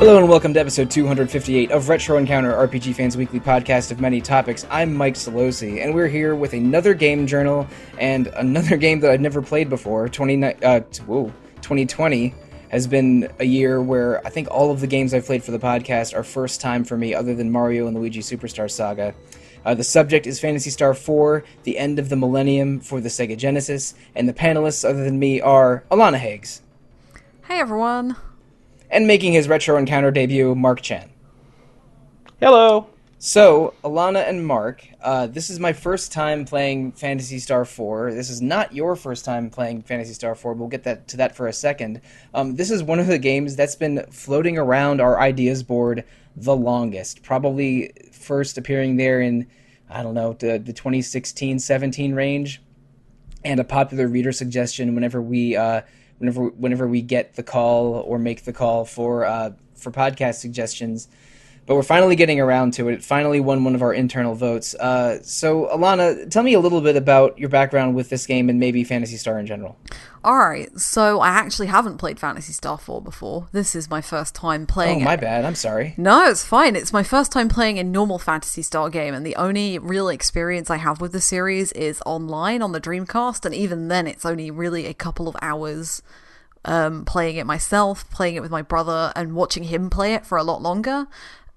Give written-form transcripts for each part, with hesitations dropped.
Hello and welcome to episode 258 of Retro Encounter, RPG Fans Weekly podcast of many topics. I'm Mike Sollosi, and we're here with another game journal and another game that I've never played before. 2020 has been a year where I think all of the games I've played for the podcast are first time for me, other than Mario and Luigi Superstar Saga. The subject is Phantasy Star IV, the end of the Millennium for the Sega Genesis, and the panelists other than me are Alana Hagues. Hey everyone. And making his Retro Encounter debut, Mark Tjan. Hello. So, Alana and Mark, this is my first time playing Phantasy Star IV. This is not your first time playing Phantasy Star IV. We'll get to that for a second. This is one of the games that's been floating around our ideas board the longest. Probably first appearing there in, I don't know, the 2016-17 range. And a popular reader suggestion whenever we get the call or make the call for podcast suggestions. But we're finally getting around to it. It finally won one of our internal votes. So, Alana, tell me a little bit about your background with this game and maybe Phantasy Star in general. Alright, so I actually haven't played Phantasy Star IV before. This is my first time playing it. Oh, my bad. I'm sorry. No, it's fine. It's my first time playing a normal Phantasy Star game, and the only real experience I have with the series is online on the Dreamcast, and even then it's only really a couple of hours playing it myself, playing it with my brother, and watching him play it for a lot longer.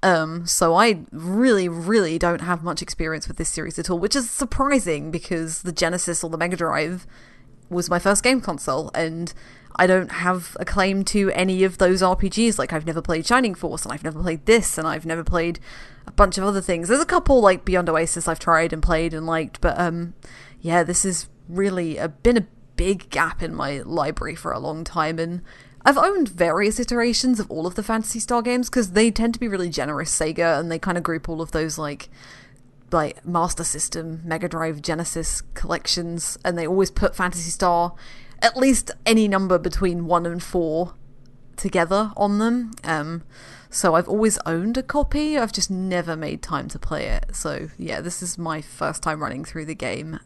So I really don't have much experience with this series at all, which is surprising because the Genesis or the Mega Drive was my first game console, and I don't have a claim to any of those RPGs. Like, I've never played Shining Force, and I've never played this, and I've never played a bunch of other things. There's a couple, like Beyond Oasis, I've tried and played and liked, but yeah, this has really been a big gap in my library for a long time, and I've owned various iterations of all of the Phantasy Star games because they tend to be really generous, Sega, and they kind of group all of those like Master System, Mega Drive, Genesis collections, and they always put Phantasy Star at least any number between 1 and 4 together on them. So I've always owned a copy. I've just never made time to play it. So yeah, this is my first time running through the game,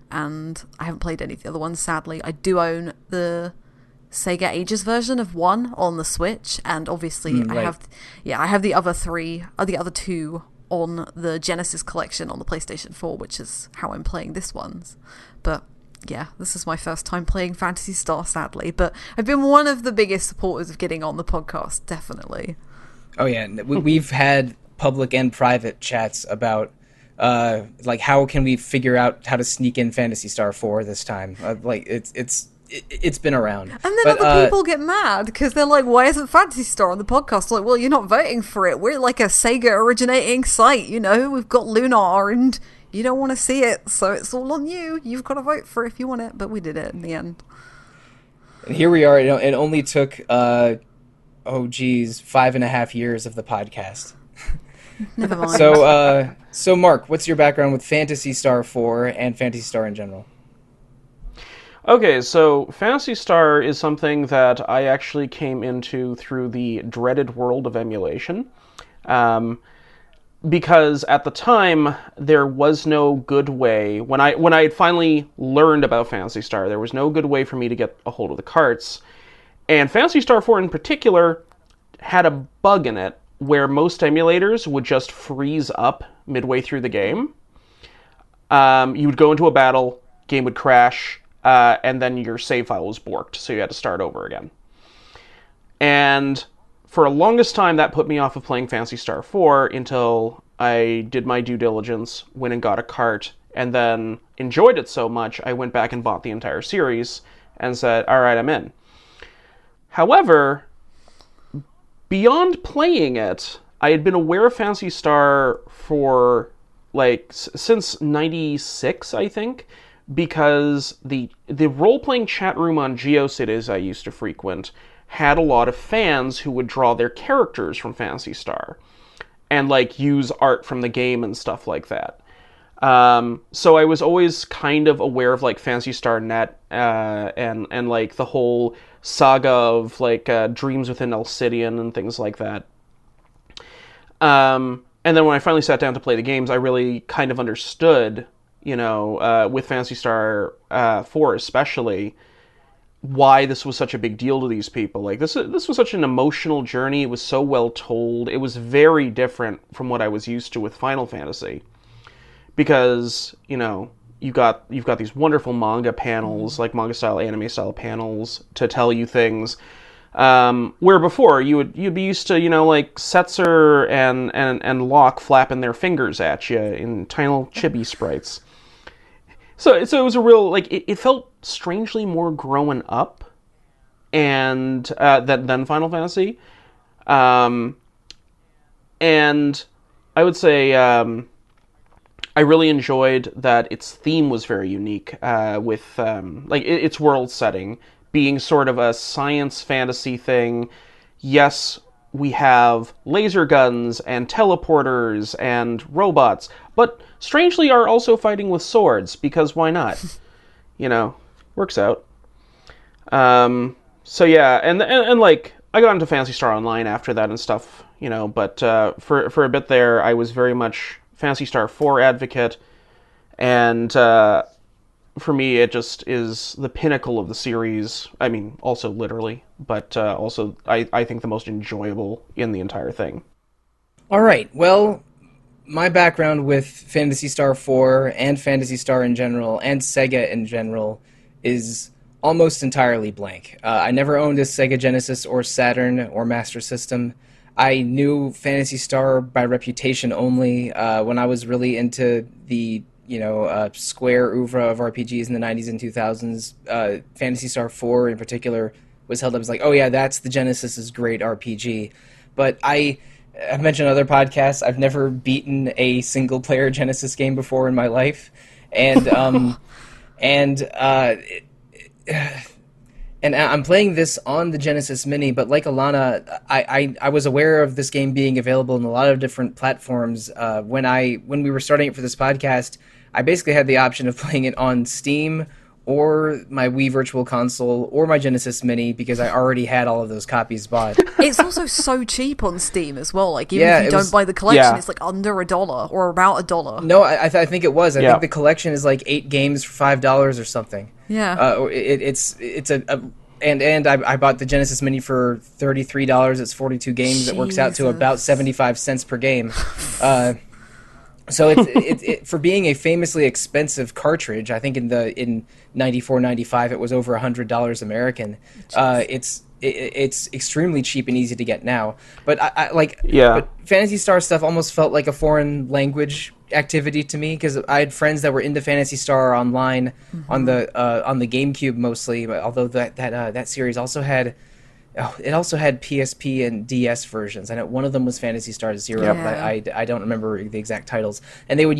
and I haven't played any of the other ones, sadly. I do own the Sega Ages version of 1 on the Switch, and obviously I have the other two on the Genesis collection on the PlayStation 4, which is how I'm playing this one. But yeah, this is my first time playing Phantasy Star, sadly, but I've been one of the biggest supporters of getting on the podcast, definitely. Oh yeah, we've had public and private chats about like how can we figure out how to sneak in Phantasy Star 4 this time. It's been around. And then other people get mad because they're like, why isn't Phantasy Star on the podcast? Like, well, you're not voting for it. We're like a Sega originating site, you know? We've got Lunar and you don't want to see it, so it's all on you. You've got to vote for it if you want it, but we did it in the end. And here we are. It only took, 5.5 years of the podcast. Never mind. So Mark, what's your background with Phantasy Star 4 and Phantasy Star in general? Okay, so Phantasy Star is something that I actually came into through the dreaded world of emulation. Because at the time, there was no good way, when I had finally learned about Phantasy Star, there was no good way for me to get a hold of the carts. And Phantasy Star 4 in particular had a bug in it where most emulators would just freeze up midway through the game. You would go into a battle, game would crash, and then your save file was borked, so you had to start over again. And for the longest time, that put me off of playing Phantasy Star 4 until I did my due diligence, went and got a cart, and then enjoyed it so much, I went back and bought the entire series and said, alright, I'm in. However, beyond playing it, I had been aware of Phantasy Star for, since 96, I think, because the role-playing chat room on GeoCities I used to frequent had a lot of fans who would draw their characters from Phantasy Star and, use art from the game and stuff like that. So I was always kind of aware of, Phantasy Star Net and the whole saga of, Dreams Within Alcidian and things like that. And then when I finally sat down to play the games, I really kind of understood, with Phantasy Star 4 especially, why this was such a big deal to these people. Like, this was such an emotional journey. It was so well told. It was very different from what I was used to with Final Fantasy, because you've got these wonderful manga panels, like manga style, anime style panels to tell you things. Where before you'd be used to like Setzer and Locke flapping their fingers at you in tiny little chibi sprites. So it was a real, like, it felt strangely more grown up and than Final Fantasy. And I would say I really enjoyed that its theme was very unique, with its world setting being sort of a science fantasy thing. Yes, we have laser guns and teleporters and robots, but strangely are also fighting with swords, because why not? Works out. So yeah, and like, I got into Phantasy Star Online after that and stuff, but for a bit there, I was very much Phantasy Star IV advocate, and for me, it just is the pinnacle of the series. I mean, also literally, but also I think the most enjoyable in the entire thing. All right, well, my background with Phantasy Star IV and Phantasy Star in general, and Sega in general, is almost entirely blank. I never owned a Sega Genesis or Saturn or Master System. I knew Phantasy Star by reputation only. When I was really into the Square oeuvre of RPGs in the 90s and 2000s, Phantasy Star IV in particular was held up as like, oh yeah, that's the Genesis's great RPG. But I've mentioned in other podcasts, I've never beaten a single-player Genesis game before in my life, and and I'm playing this on the Genesis Mini, but like Alana, I was aware of this game being available in a lot of different platforms. When we were starting it for this podcast, I basically had the option of playing it on Steam or my Wii Virtual Console or my Genesis Mini, because I already had all of those copies bought. It's also so cheap on Steam as well. Like, even if you don't buy the collection, it's like under $1 or about $1. No, I think it was. I think the collection is like 8 games for $5 or something. Yeah. And I bought the Genesis Mini for $33. It's 42 games. It works out to about 75 cents per game. So it for being a famously expensive cartridge, I think in 94, 95 it was over $100 American. It's extremely cheap and easy to get now. But but Phantasy Star stuff almost felt like a foreign language activity to me, because I had friends that were into Phantasy Star Online on the GameCube mostly. Although that series also had. It also had PSP and DS versions, and one of them was Phantasy Star Zero, but I don't remember the exact titles. And they were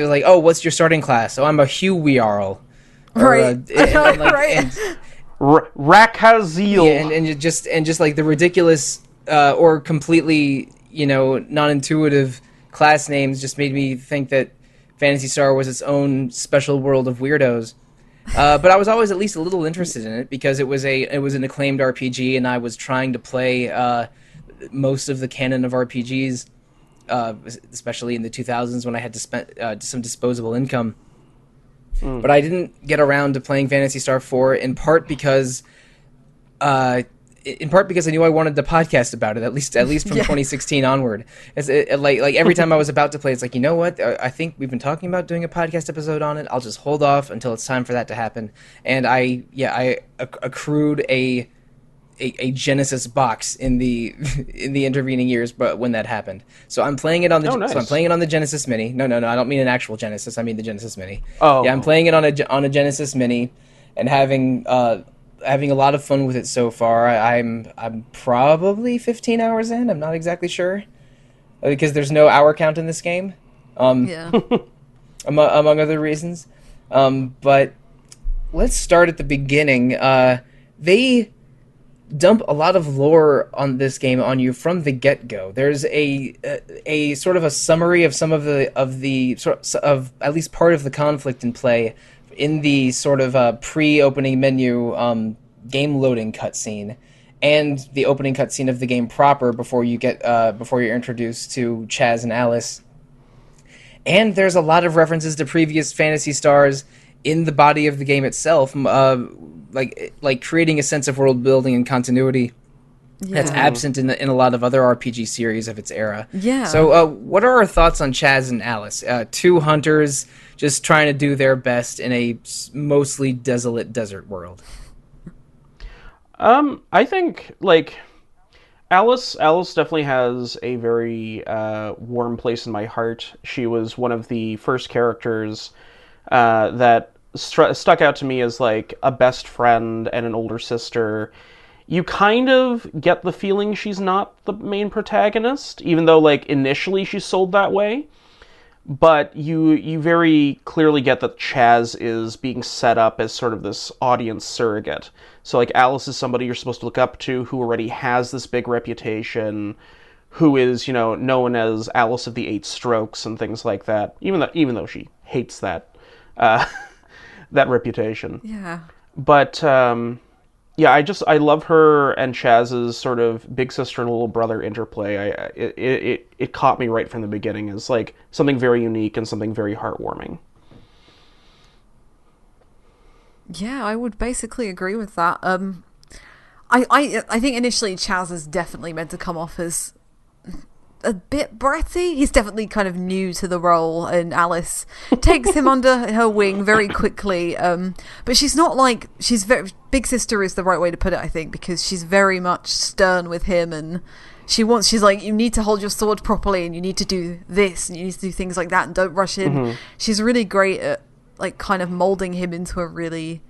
like, oh, what's your starting class? Oh, I'm a Huearl. Right. Rakazil. Yeah, and just like the ridiculous or completely, non-intuitive class names just made me think that Phantasy Star was its own special world of weirdos. But I was always at least a little interested in it, because it was an acclaimed RPG, and I was trying to play most of the canon of RPGs, especially in the 2000s when I had to spend some disposable income. But I didn't get around to playing Phantasy Star IV, in part because I knew I wanted to podcast about it, at least from 2016 onward. Like every time I was about to play, it's like, you know what? I think we've been talking about doing a podcast episode on it. I'll just hold off until it's time for that to happen. And I accrued a Genesis box in the intervening years, but when that happened, so I'm playing it on the nice. So I'm playing it on the Genesis Mini. No, I don't mean an actual Genesis. I mean the Genesis Mini. Oh, yeah, I'm playing it on a Genesis Mini, and having a lot of fun with it so far. I'm probably 15 hours in. I'm not exactly sure, because there's no hour count in this game. Among other reasons. But let's start at the beginning. They dump a lot of lore on this game on you from the get-go. There's a sort of a summary of some of at least part of the conflict in play in the sort of pre-opening menu game loading cutscene, and the opening cutscene of the game proper before you're introduced to Chaz and Alice. And there's a lot of references to previous Phantasy Stars in the body of the game itself, like creating a sense of world building and continuity that's absent in a lot of other RPG series of its era. Yeah. So, what are our thoughts on Chaz and Alice? Two hunters just trying to do their best in a mostly desolate desert world. I think Alice definitely has a very warm place in my heart. She was one of the first characters that stuck out to me as like a best friend and an older sister. You kind of get the feeling she's not the main protagonist, even though like initially she's sold that way. But you very clearly get that Chaz is being set up as sort of this audience surrogate. So like Alice is somebody you're supposed to look up to who already has this big reputation, who is, known as Alice of the Eight Strokes and things like that. Even though she hates that that reputation. Yeah. But yeah, I love her and Chaz's sort of big sister and little brother interplay. It caught me right from the beginning as like something very unique and something very heartwarming. Yeah, I would basically agree with that. I think initially Chaz is definitely meant to come off as a bit bratty. He's definitely kind of new to the role, and Alice takes him under her wing very quickly. But she's not like big sister is the right way to put it, I think, because she's very much stern with him, and she's like, you need to hold your sword properly, and you need to do this, and you need to do things like that, and don't rush in. Mm-hmm. She's really great at like kind of molding him into a really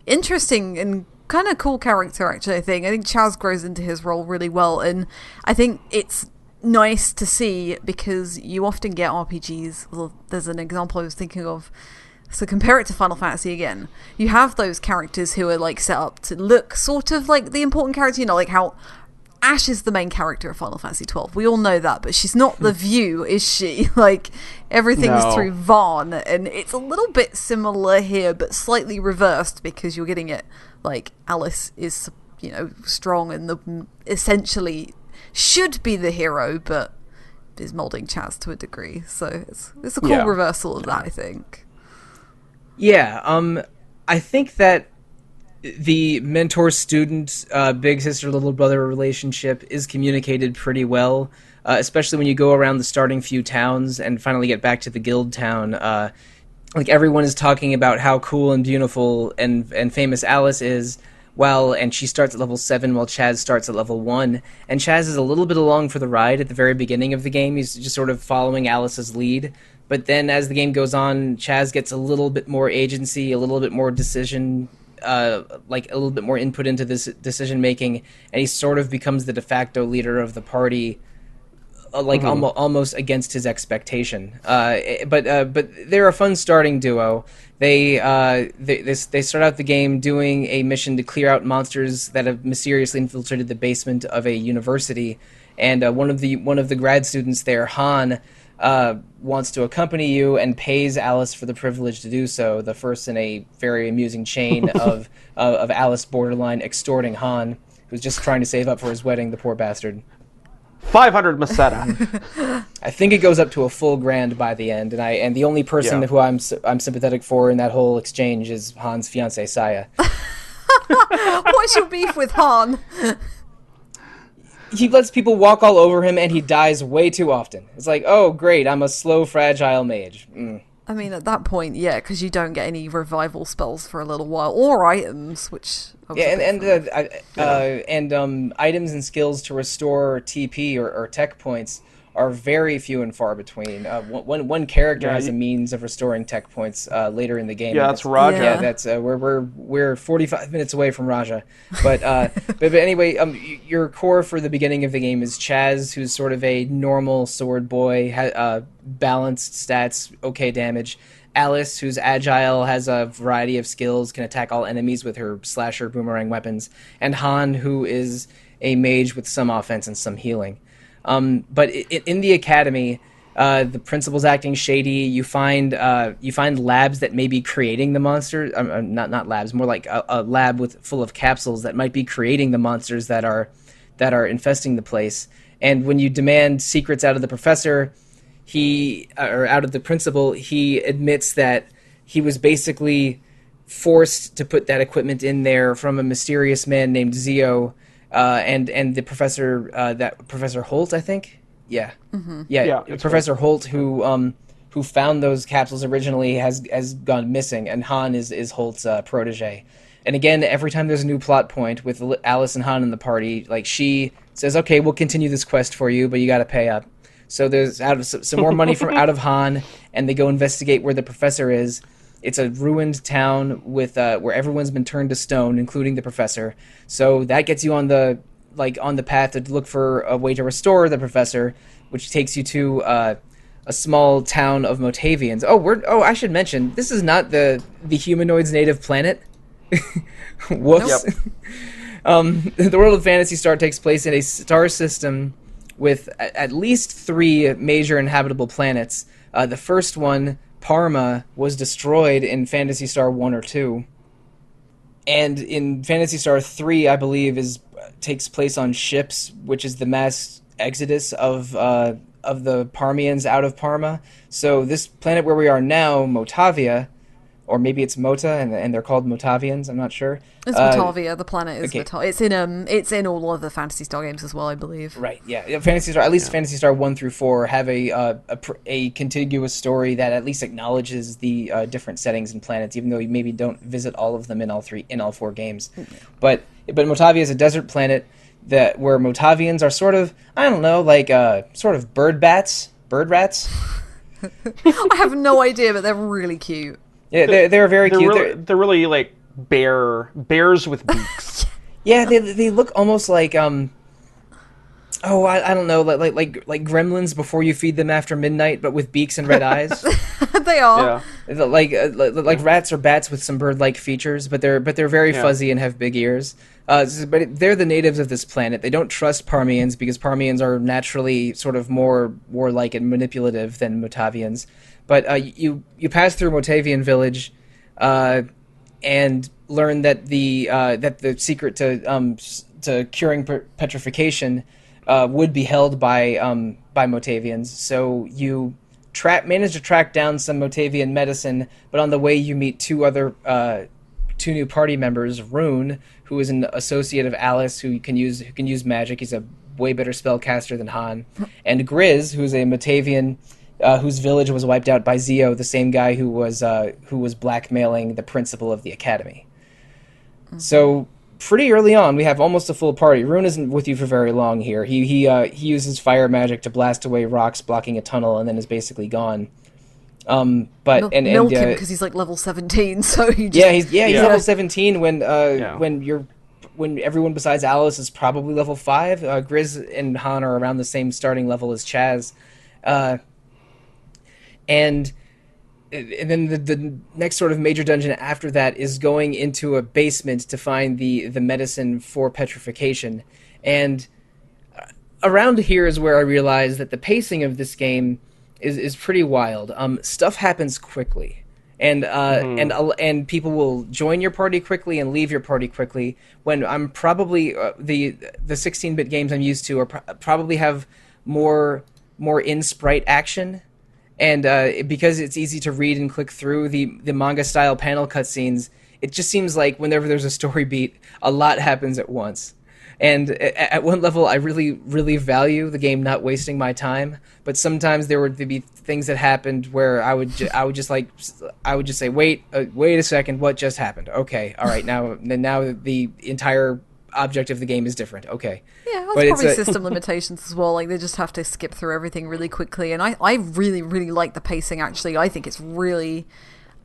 interesting and kind of cool character. Actually, I think Chaz grows into his role really well, and I think it's nice to see because you often get RPGs. Well, there's an example I was thinking of. So compare it to Final Fantasy again. You have those characters who are like set up to look sort of like the important character, like how Ash is the main character of Final Fantasy 12. We all know that, but she's not the view, is she? Like everything's through Vaughn, and it's a little bit similar here, but slightly reversed because you're getting it like Alice is, strong and essentially should be the hero, but is molding Chaz to a degree. So it's a cool reversal of that, I think. Yeah, I think that the mentor-student, big sister, little brother relationship is communicated pretty well, especially when you go around the starting few towns and finally get back to the guild town. Like everyone is talking about how cool and beautiful and famous Alice is. And she starts at level 7 while Chaz starts at level 1. And Chaz is a little bit along for the ride at the very beginning of the game. He's just sort of following Alice's lead. But then as the game goes on, Chaz gets a little bit more agency, a little bit more decision, like a little bit more input into this decision-making. And he sort of becomes the de facto leader of the party, almost against his expectation. But they're a fun starting duo. They start out the game doing a mission to clear out monsters that have mysteriously infiltrated the basement of a university, and one of the grad students there, Han, wants to accompany you and pays Alice for the privilege to do so. The first in a very amusing chain of Alice borderline extorting Han, who's just trying to save up for his wedding. The poor bastard. 500 Meseta. I think it goes up to a full grand by the end, and the only person who I'm sympathetic for in that whole exchange is Han's fiancée Saya. What's your beef with Han? He lets people walk all over him, and he dies way too often. It's like, oh great, I'm a slow, fragile mage. I mean, at that point, yeah, because you don't get any revival spells for a little while, or items, which... items and skills to restore TP or tech points are very few and far between. One character has a means of restoring tech points later in the game. Yeah, that's Raja. Yeah, that's we're 45 minutes away from Raja. But but anyway, your core for the beginning of the game is Chaz, who's sort of a normal sword boy, balanced stats, okay damage. Alice, who's agile, has a variety of skills, can attack all enemies with her slasher boomerang weapons, and Han, who is a mage with some offense and some healing. But in the academy, the principal's acting shady. You find labs that may be creating the monsters. Not labs, more like a lab full of capsules that might be creating the monsters that are infesting the place. And when you demand secrets out of the professor, out of the principal, he admits that he was basically forced to put that equipment in there from a mysterious man named Zio, and the professor, that Professor Holt, I think. Yeah, Yeah, Professor Holt, who found those capsules originally, has gone missing, and Han is Holt's protege. And again, every time there's a new plot point with Alice and Han in the party, like, she says, "Okay, we'll continue this quest for you, but you got to pay up." So there's some more money from out of Han, and they go investigate where the professor is. It's a ruined town with where everyone's been turned to stone, including the professor. So that gets you on the path to look for a way to restore the professor, which takes you to a small town of Motavians. I should mention, this is not the humanoids' native planet. Whoops. Yep. The world of Phantasy Star takes place in a star system with at least 3 major inhabitable planets. The first one, Parma, was destroyed in Phantasy Star 1 or 2. And in Phantasy Star 3, I believe, takes place on ships, which is the mass exodus of the Parmians out of Parma. So this planet where we are now, Motavia, or maybe it's Mota, and they're called Motavians. I'm not sure. It's Motavia. The planet is okay. Motavia. It's in all of the Phantasy Star games as well, I believe. Right. Yeah. Phantasy Star. At least Phantasy Star 1 through 4 have a contiguous story that at least acknowledges the different settings and planets, even though you maybe don't visit all of them in all 4 games. Yeah. But Motavia is a desert planet where Motavians are sort of, I don't know, like sort of bird rats. I have no idea, but they're really cute. Yeah, they're very cute. They're really like bears with beaks. Yeah, they look almost like I don't know, like gremlins before you feed them after midnight, but with beaks and red eyes. They are. Yeah. Like rats or bats with some bird-like features, but they're very fuzzy and have big ears. But they're the natives of this planet. They don't trust Parmians because Parmians are naturally sort of more warlike and manipulative than Motavians. But you pass through Motavian village, and learn that the secret to curing petrification would be held by Motavians. So you manage to track down some Motavian medicine, but on the way you meet 2 new party members: Rune, who is an associate of Alice, who can use magic. He's a way better spellcaster than Han, and Grizz, who's a Motavian. Whose village was wiped out by Zio, the same guy who was blackmailing the principal of the academy. Mm-hmm. So pretty early on, we have almost a full party. Rune isn't with you for very long here. He uses fire magic to blast away rocks blocking a tunnel, and then is basically gone. Milk him because he's like level 17. So he's level 17 when everyone besides Alice is probably level 5. Grizz and Han are around the same starting level as Chaz. And then the next sort of major dungeon after that is going into a basement to find the medicine for petrification. And around here is where I realized that the pacing of this game is pretty wild. Stuff happens quickly. And people will join your party quickly and leave your party quickly. When I'm probably the 16-bit games I'm used to are probably have more in-sprite action. And because it's easy to read and click through the manga-style panel cutscenes, it just seems like whenever there's a story beat, a lot happens at once. And at one level, I really, really value the game not wasting my time. But sometimes there would be things that happened where I would just say, wait a second, what just happened? Okay, all right, now the entire object of the game is different. Okay. Yeah, that's probably system limitations as well. Like, they just have to skip through everything really quickly. And I really, really like the pacing, actually. I think it's really...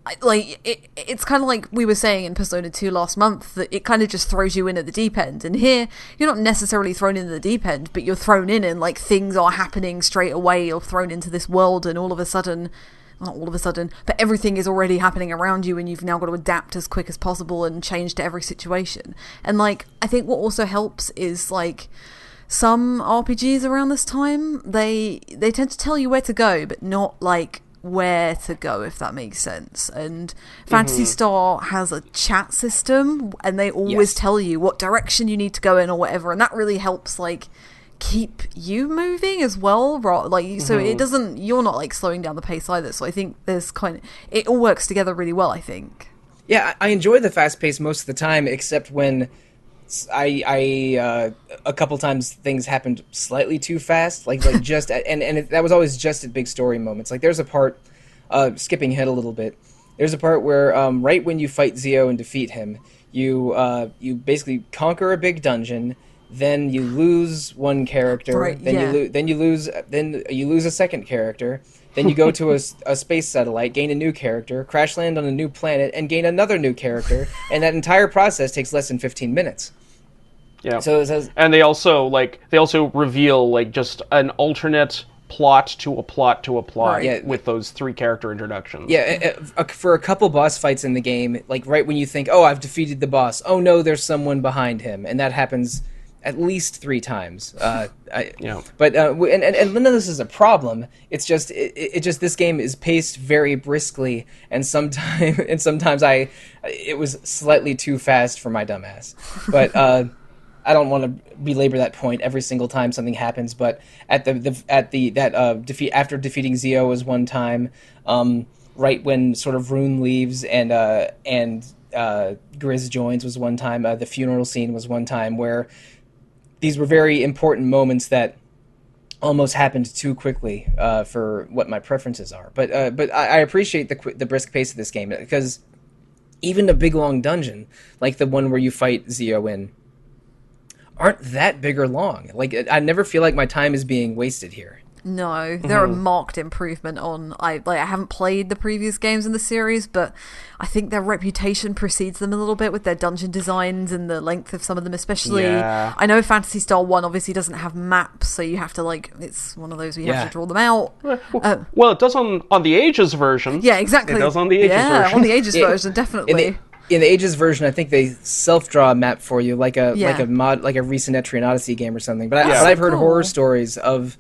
it's kind of like we were saying in Persona 2 last month, that it kind of just throws you in at the deep end. And here, you're not necessarily thrown in at the deep end, but you're thrown in and, like, things are happening straight away. You're thrown into this world and all of a sudden... Not all of a sudden, but everything is already happening around you and you've now got to adapt as quick as possible and change to every situation. And, like, I think what also helps is, like, some RPGs around this time, they tend to tell you where to go, but not, like, where to go, if that makes sense. And Phantasy Star has a chat system and they always tell you what direction you need to go in or whatever, and that really helps, like, keep you moving as well, like, so it doesn't, you're not like slowing down the pace either, so I think there's it all works together really well, I think. Yeah, I enjoy the fast pace most of the time, except when I a couple times things happened slightly too fast, like just that was always just at big story moments. Like there's a part, skipping ahead a little bit, there's a part where right when you fight Zio and defeat him, you basically conquer a big dungeon. Then you lose one character. Right, then you lose a second character. Then you go to a space satellite, gain a new character, crash land on a new planet, and gain another new character. And that entire process takes less than 15 minutes. Yeah. So it says, and they also reveal like just an alternate plot to a plot to a plot with those 3 character introductions. Yeah, for a couple boss fights in the game, like right when you think, oh, I've defeated the boss, oh no, there's someone behind him, and that happens at least 3 times. But and none of this is a problem. It's just this game is paced very briskly, and sometimes it was slightly too fast for my dumbass. But I don't want to belabor that point every single time something happens. But defeat after defeating Zio was one time, right when sort of Rune leaves and Grizz joins was one time. The funeral scene was one time where these were very important moments that almost happened too quickly for what my preferences are. But I appreciate the brisk pace of this game, because even a big long dungeon like the one where you fight Zio in aren't that big or long. Like I never feel like my time is being wasted here. No, they're a marked improvement on... I haven't played the previous games in the series, but I think their reputation precedes them a little bit with their dungeon designs and the length of some of them, especially... Yeah. I know Phantasy Star 1 obviously doesn't have maps, so you have to, like... It's one of those where you have to draw them out. Well, it does on the Ages version. Yeah, exactly. It does on the Ages version. Yeah, on the Ages version, definitely. In the Ages version, I think they self-draw a map for you, like a recent Etrian Odyssey game or something. But I've heard horror stories of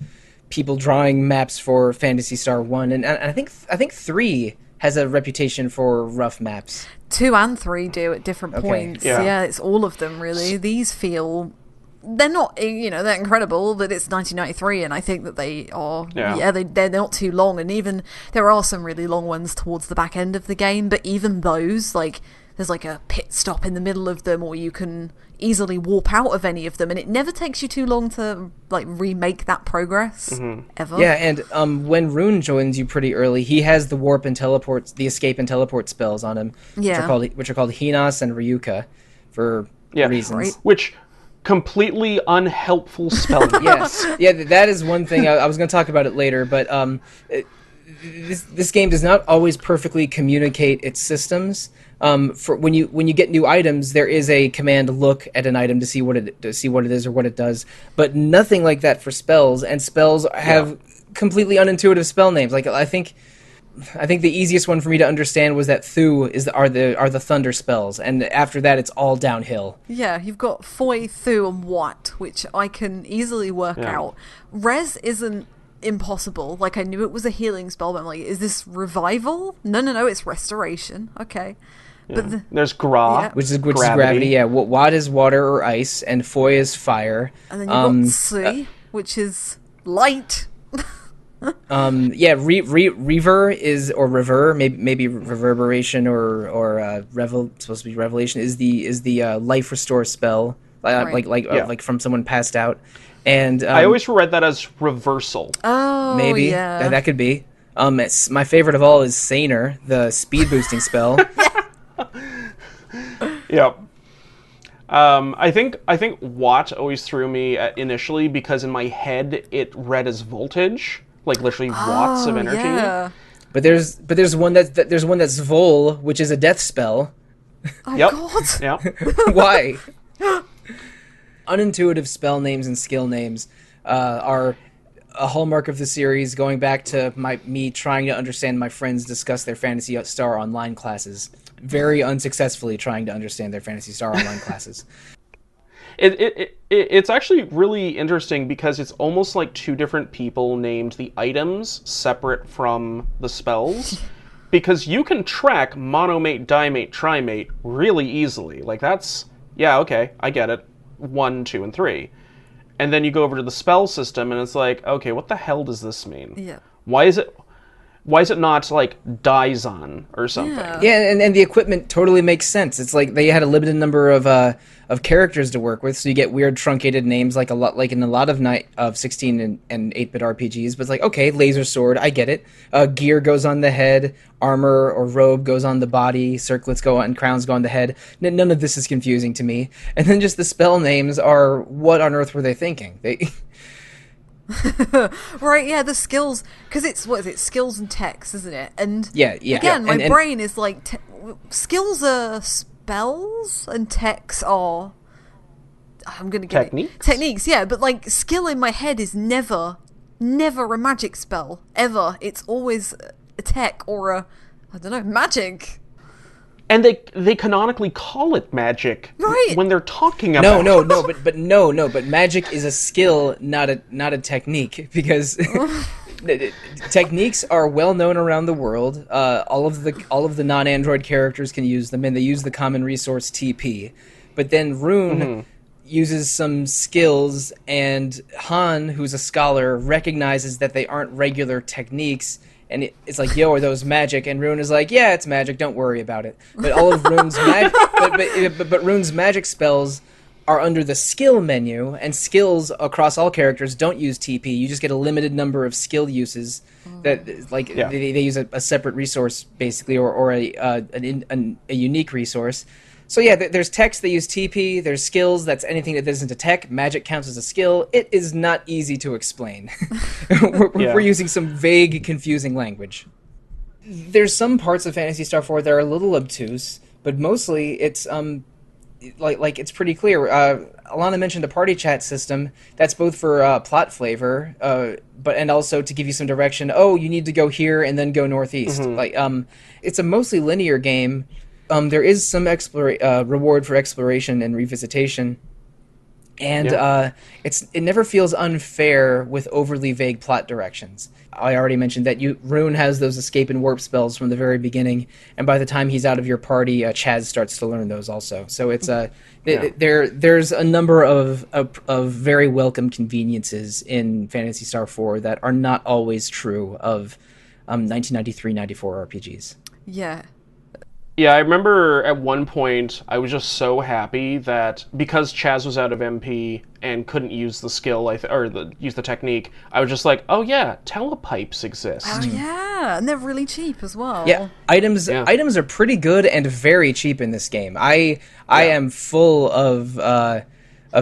people drawing maps for Phantasy Star 1, and I think 3 has a reputation for rough maps. 2 and 3 do at different points. Yeah, it's all of them, really. These feel... They're not, they're incredible, but it's 1993, and I think that they are, they're not too long, and even, there are some really long ones towards the back end of the game, but even those, like, there's like a pit stop in the middle of them, or you can easily warp out of any of them, and it never takes you too long to, like, remake that progress, ever. Yeah, and when Rune joins you pretty early, he has the warp and teleport, the escape and teleport spells on him, which are called Hinas and Ryuka, for reasons. Right. Which... completely unhelpful spelling. Yes, that is one thing. I was going to talk about it later, but this game does not always perfectly communicate its systems. For when you get new items, there is a command to look at an item to see what it is or what it does, but nothing like that for spells. And spells have completely unintuitive spell names. Like I think the easiest one for me to understand was that Thu are the thunder spells, and after that it's all downhill. Yeah, you've got Foy, Thu, and Wat, which I can easily work out. Res isn't impossible. Like, I knew it was a healing spell, but I'm like, is this revival? No, it's restoration. Okay. Yeah. But there's Gra, which is gravity. Yeah, Wat is water or ice, and Foy is fire. And then you've got Si, which is light. Rever is, or rever, maybe reverberation or supposed to be revelation is the life restore spell, like from someone passed out. And I always read that as reversal. Oh, maybe that could be. My favorite of all is Saner, the speed boosting spell. Yep. I think Watt always threw me initially because in my head it read as voltage. Like literally watts of energy. Yeah. But there's one that's Vol, which is a death spell. Oh God. Yeah. Why? Unintuitive spell names and skill names are a hallmark of the series, going back to me trying to understand my friends discuss their Phantasy Star Online classes. Very unsuccessfully trying to understand their Phantasy Star Online classes. It's actually really interesting because it's almost like 2 different people named the items separate from the spells. Because you can track monomate, dimate, trimate really easily. Like that's, okay, I get it. 1, 2, and 3. and then you go over to the spell system, and it's like, okay, what the hell does this mean? Yeah. Why is it not like Daizan or something? Yeah, and the equipment totally makes sense. It's like they had a limited number of characters to work with, so you get weird truncated names like in a lot of 16 and 8-bit RPGs. But it's like, okay, laser sword, I get it. Gear goes on the head, armor or robe goes on the body, circlets go on, crowns go on the head. None of this is confusing to me. And then just the spell names are, what on earth were they thinking? Right, yeah, the skills, because it's skills and techs, isn't it? And yeah. Again, my brain is like, skills are spells and techs are, I'm gonna get techniques, yeah, but like skill in my head is never a magic spell, ever. It's always a tech or I don't know, magic. And they canonically call it magic, right, when they're talking about but magic is a skill, not a technique, because techniques are well known around the world. All of the non-android characters can use them, and they use the common resource TP. But then Rune uses some skills, and Han, who's a scholar, recognizes that they aren't regular techniques. And it's like, yo, are those magic? And Rune is like, yeah, it's magic. Don't worry about it. But all of Rune's but Rune's magic spells are under the skill menu, and skills across all characters don't use TP. You just get a limited number of skill uses that, they use a separate resource basically, or a unique resource. So yeah, there's techs that use TP, there's skills, that's anything that isn't a tech. Magic counts as a skill. It is not easy to explain. We're using some vague, confusing language. There's some parts of Phantasy Star IV that are a little obtuse, but mostly it's like it's pretty clear. Alana mentioned a party chat system. That's both for plot flavor, and also to give you some direction. Oh, you need to go here and then go northeast. It's a mostly linear game. There is some reward for exploration and revisitation, and it never feels unfair with overly vague plot directions. I already mentioned that Rune has those escape and warp spells from the very beginning, and by the time he's out of your party, Chaz starts to learn those also. So it's there's a number of very welcome conveniences in Phantasy Star IV that are not always true of 1993-94 RPGs. Yeah. Yeah, I remember at one point I was just so happy that because Chaz was out of MP and couldn't use the skill use the technique, I was just like, oh yeah, telepipes exist. Oh yeah, and they're really cheap as well. Yeah, items are pretty good and very cheap in this game. I am full of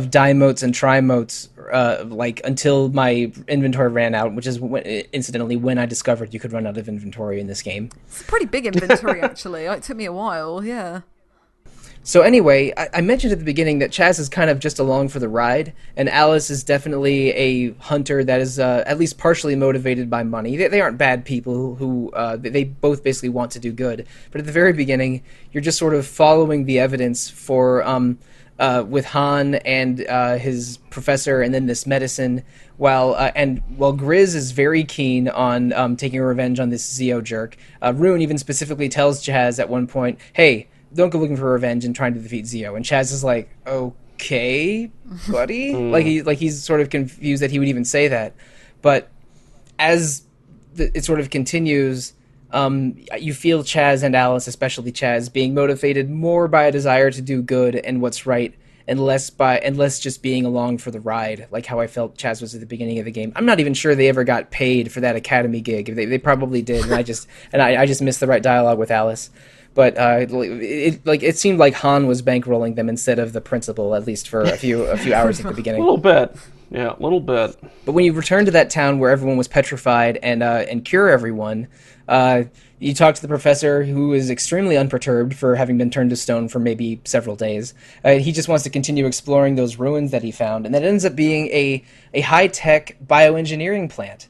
dimotes and trimotes until my inventory ran out, which is incidentally when I discovered you could run out of inventory in this game. It's a pretty big inventory, actually. It took me a while, yeah. So anyway, I mentioned at the beginning that Chaz is kind of just along for the ride, and Alice is definitely a hunter that is at least partially motivated by money. They aren't bad people who they both basically want to do good. But at the very beginning, you're just sort of following the evidence for with Han and his professor, and then this medicine. While Grizz is very keen on taking revenge on this Zio jerk, Rune even specifically tells Chaz at one point, "Hey, don't go looking for revenge and trying to defeat Zio." And Chaz is like, "Okay, buddy." He's sort of confused that he would even say that. But as it sort of continues, you feel Chaz and Alice, especially Chaz, being motivated more by a desire to do good and what's right, and less just being along for the ride, like how I felt Chaz was at the beginning of the game. I'm not even sure they ever got paid for that Academy gig. They probably did, and I just missed the right dialogue with Alice. But it seemed like Han was bankrolling them instead of the principal, at least for a few hours at the beginning. A little bit. Yeah, a little bit. But when you return to that town where everyone was petrified and cure everyone, you talk to the professor, who is extremely unperturbed for having been turned to stone for maybe several days. He just wants to continue exploring those ruins that he found, and that ends up being a high-tech bioengineering plant.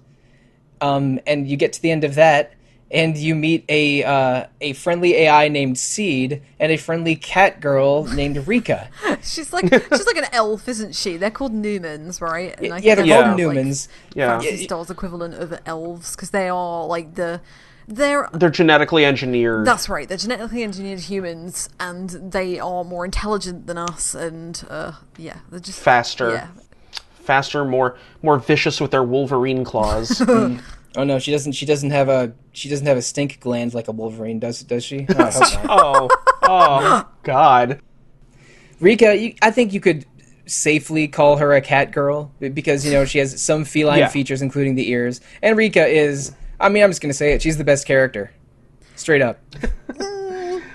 And you get to the end of that, and you meet a friendly AI named Seed and a friendly cat girl named Rika. she's like an elf, isn't she? They're called Newmans, right? And they're called Newmans. Phantasy Star's equivalent of elves, because they are like they're genetically engineered. That's right. They're genetically engineered humans, and they are more intelligent than us, and they're just faster. Yeah. faster, more vicious with their Wolverine claws. Oh no, she doesn't have a stink gland like a Wolverine, does she? Oh, I hope not. Oh, God. Rika, I think you could safely call her a cat girl because she has some feline features, including the ears. And Rika is, I'm just gonna say it, she's the best character, straight up.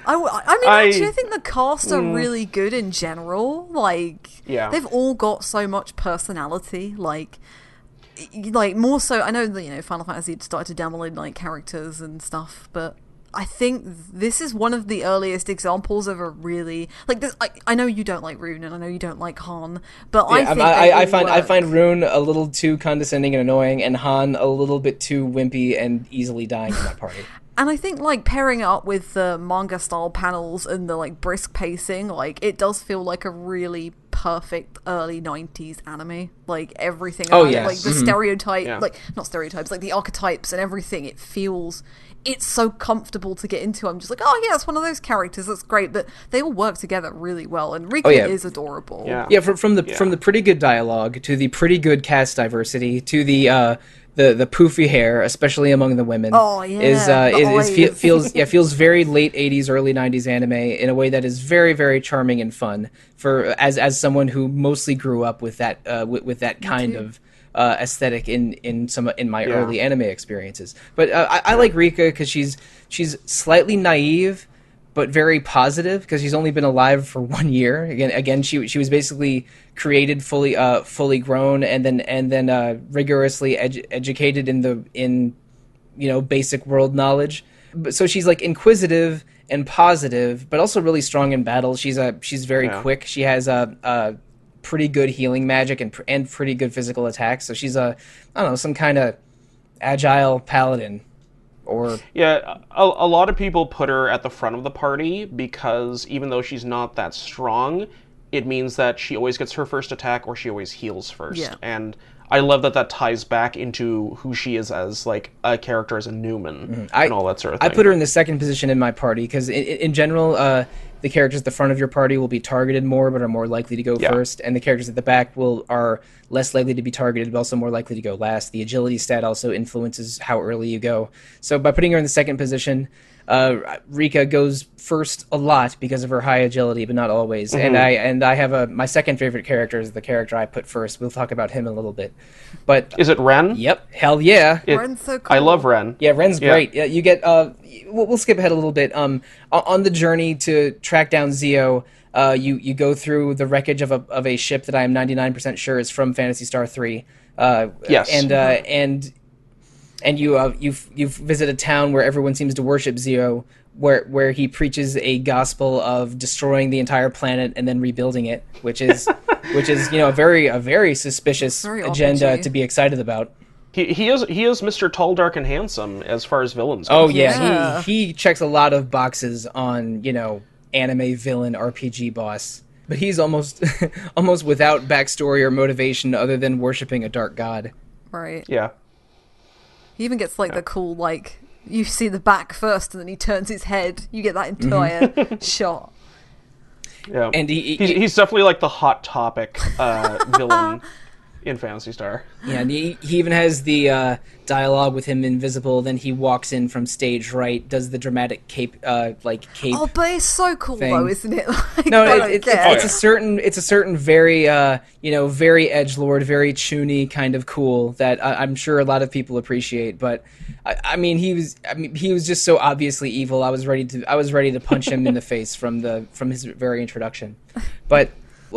Actually, I think the cast are really good in general. They've all got so much personality. Like more so. I know that Final Fantasy started to download characters and stuff, but I think this is one of the earliest examples of a really this. I know you don't like Rune, and I know you don't like Han, but I find Rune a little too condescending and annoying, and Han a little bit too wimpy and easily dying in that party. And I think pairing it up with the manga style panels and the brisk pacing, it does feel like a really perfect early 90s anime. Everything about it, the stereotype, not stereotypes, the archetypes and everything, it's so comfortable to get into. I'm just it's one of those characters that's great, but they all work together really well, and Rika is adorable. From the pretty good dialogue to the pretty good cast diversity to the poofy hair, especially among the women, feels very late 80s, early 90s anime in a way that is very, very charming and fun for as someone who mostly grew up with that with that kind of aesthetic in my early anime experiences. But I like Rika because she's slightly naive but very positive because she's only been alive for 1 year. Again, she was basically created fully grown and then rigorously educated in basic world knowledge. So she's inquisitive and positive, but also really strong in battle. She's very quick. She has a pretty good healing magic and pretty good physical attacks. So she's some kind of agile paladin. A lot of people put her at the front of the party because even though she's not that strong, it means that she always gets her first attack or she always heals first. Yeah. And I love that ties back into who she is as a character as a Newman and all that sort of thing. I put her in the second position in my party because in general, the characters at the front of your party will be targeted more but are more likely to go first, and the characters at the back are less likely to be targeted but also more likely to go last. The agility stat also influences how early you go. So by putting her in the second position, Rika goes first a lot because of her high agility, but not always. And I have my second favorite character is the character I put first. We'll talk about him in a little bit. But is it Ren? Yep, hell yeah. Ren's so cool. I love Ren. Yeah, Ren's great. Yeah, you get. We'll skip ahead a little bit. On the journey to track down Zio, you go through the wreckage of a ship that I am 99% sure is from Phantasy Star III. Yes. And you visit a town where everyone seems to worship Zio, where he preaches a gospel of destroying the entire planet and then rebuilding it, which is a very suspicious agenda RPG. To be excited about. He is Mr. Tall, Dark, and Handsome as far as villains go. Oh yeah, he checks a lot of boxes on anime villain RPG boss, but he's almost without backstory or motivation other than worshiping a dark god. Right. Yeah. He even gets the cool you see the back first and then he turns his head. You get that entire shot. Yeah. And he's definitely the hot topic villain in Phantasy Star. Yeah, and he even has the dialogue with him invisible. Then he walks in from stage right, does the dramatic cape. Oh, but it's so cool thing. though, isn't it? It's a certain very very edgelord, very chuny kind of cool that I'm sure a lot of people appreciate. But he was just so obviously evil. I was ready to punch him in the face from his very introduction. But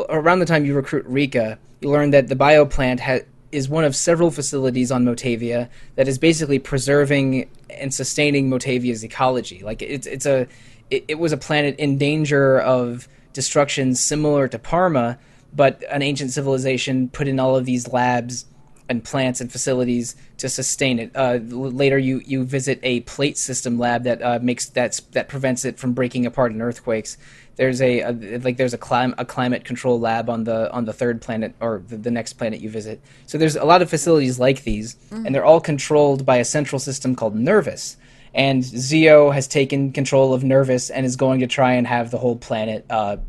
around the time you recruit Rika, you learn that the bioplant is one of several facilities on Motavia that is basically preserving and sustaining Motavia's ecology. It was a planet in danger of destruction similar to Parma, but an ancient civilization put in all of these labs and plants and facilities to sustain it. Later, you visit a plate system lab that prevents it from breaking apart in earthquakes. There's a climate control lab on the third planet or the next planet you visit. So there's a lot of facilities like these, and they're all controlled by a central system called Nervous. And Zio has taken control of Nervous and is going to try and have the whole planet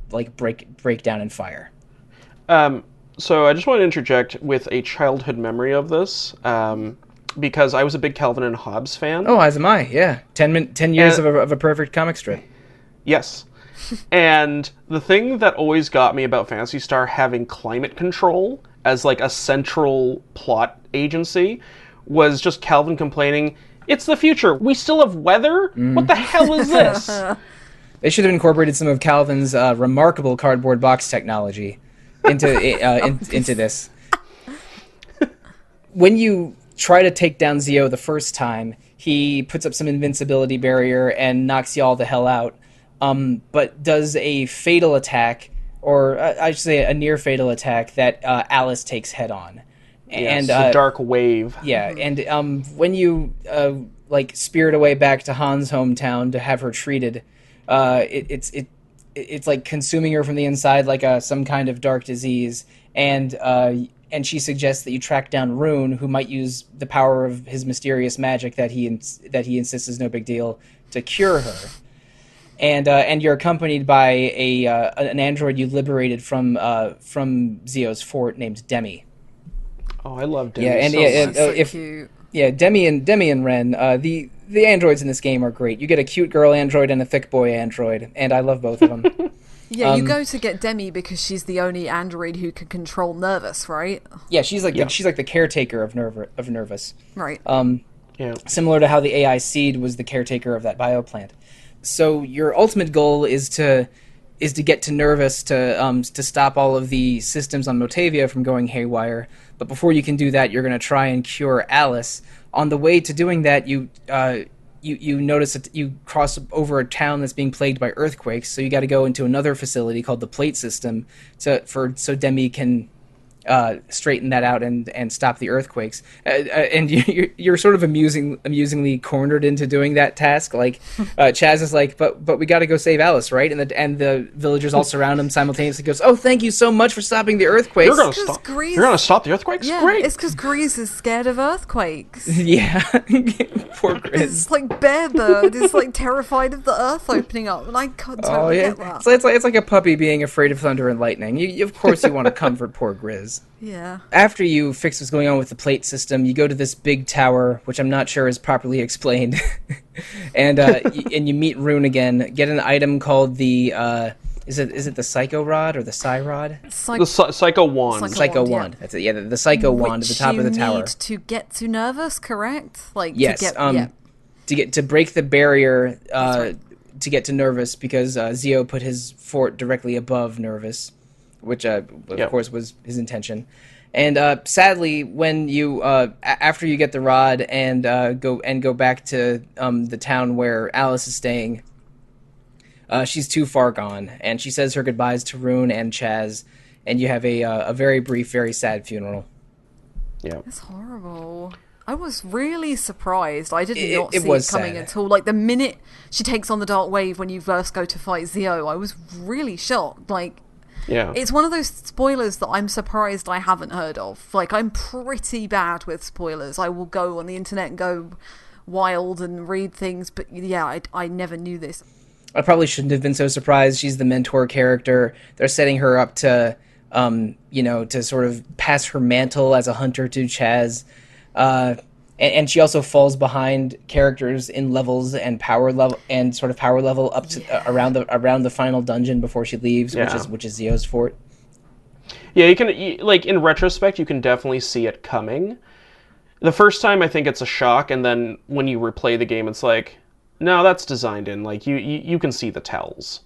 break down in fire. So I just want to interject with a childhood memory of this, because I was a big Calvin and Hobbes fan. Oh, as am I, yeah. 10 years of a perfect comic strip. Yes. And the thing that always got me about Phantasy Star having climate control as like a central plot agency was just Calvin complaining, "It's the future. We still have weather? What the hell is this?" They should have incorporated some of Calvin's remarkable cardboard box technology into this. When you try to take down Zio the first time, he puts up some invincibility barrier and knocks you all the hell out, but does a fatal attack, or I should say a near fatal attack, that Alice takes head on. Yes, the dark wave. Yeah, and when you spirit away back to Han's hometown to have her treated, it's like consuming her from the inside like some kind of dark disease, and she suggests that you track down Rune, who might use the power of his mysterious magic that he insists is no big deal to cure her. And you're accompanied by an android you liberated from Zio's fort named Demi. Oh, I love Demi. Yeah, and so cute. Yeah, Demi and Ren. The androids in this game are great. You get a cute girl android and a thick boy android, and I love both of them. Yeah, you go to get Demi because she's the only android who can control Nervous, right? Yeah, she's like the caretaker of Nervous. Right. Yeah. Similar to how the AI Seed was the caretaker of that bioplant. So your ultimate goal is to get to Nervous to stop all of the systems on Motavia from going haywire. But before you can do that, you're going to try and cure Alice. On the way to doing that, you notice that you cross over a town that's being plagued by earthquakes. So you got to go into another facility called the Plate System so Demi can straighten that out and stop the earthquakes. And you're sort of amusingly cornered into doing that task. Like Chaz is like, but we got to go save Alice, right? And the villagers all surround him simultaneously. Goes, oh, thank you so much for stopping the earthquakes. You're gonna stop the earthquakes? Yeah, Great. it's because Grease is scared of earthquakes. Yeah, poor Grizz. It's like Bear Bird is like terrified of the earth opening up, and I can't totally get that. So it's like a puppy being afraid of thunder and lightning. You of course you want to comfort poor Grizz. Yeah. After you fix what's going on with the plate system, you go to this big tower, which I'm not sure is properly explained, and you meet Rune again. Get an item called the is it the Psycho Rod or the Psi Rod? The Psycho Wand. Psycho Wand. Yeah. That's it. Yeah, the Psycho Wand at the top of the tower. Which you need to get to Nervous, correct? Like yes. To break the barrier to get to Nervous, because Zio put his fort directly above Nervous, which of course was his intention. And sadly, when you after you get the rod and go back to the town where Alice is staying, she's too far gone, and she says her goodbyes to Rune and Chaz, and you have a very brief, very sad funeral. Yeah, it's horrible. I was really surprised. I did not see it coming sad. at all. Like the minute she takes on the dark wave when you first go to fight Zio, I was really shocked. Like. Yeah. It's one of those spoilers that I'm surprised I haven't heard of. Like, I'm pretty bad with spoilers. I will go on the internet and go wild and read things, but yeah, I never knew this. I probably shouldn't have been so surprised. She's the mentor character. They're setting her up to, to sort of pass her mantle as a hunter to Chaz. And she also falls behind characters in levels and power level up to around the final dungeon before she leaves, which is Zio's fort. Yeah, you can in retrospect, you can definitely see it coming. The first time, I think it's a shock, and then when you replay the game, it's like, no, that's designed in. Like you can see the tells.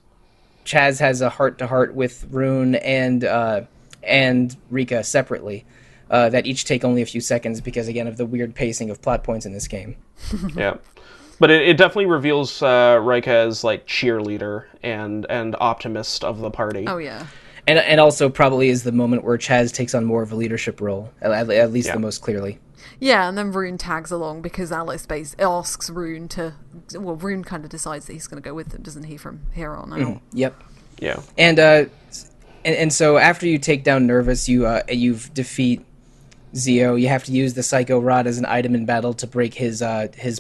Chaz has a heart-to-heart with Rune and Rika separately. That each take only a few seconds because, again, of the weird pacing of plot points in this game. Yeah. But it definitely reveals Rika as, like, cheerleader and optimist of the party. Oh, yeah. And also probably is the moment where Chaz takes on more of a leadership role, at least the most clearly. Yeah, and then Rune tags along because Alice asks Rune to... Well, Rune kind of decides that he's going to go with them, doesn't he, from here on out? Mm-hmm. Yep. Yeah. And so after you take down Nervous, you defeat Zio. You have to use the Psycho Rod as an item in battle to break his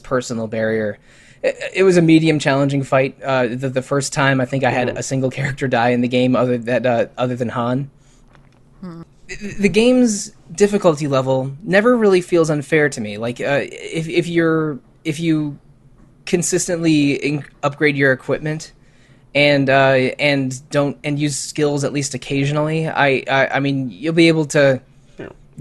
personal barrier. It was a medium challenging fight. The first time I think I had a single character die in the game other than Han. the game's difficulty level never really feels unfair to me. Like if you consistently upgrade your equipment and use skills at least occasionally, I mean you'll be able to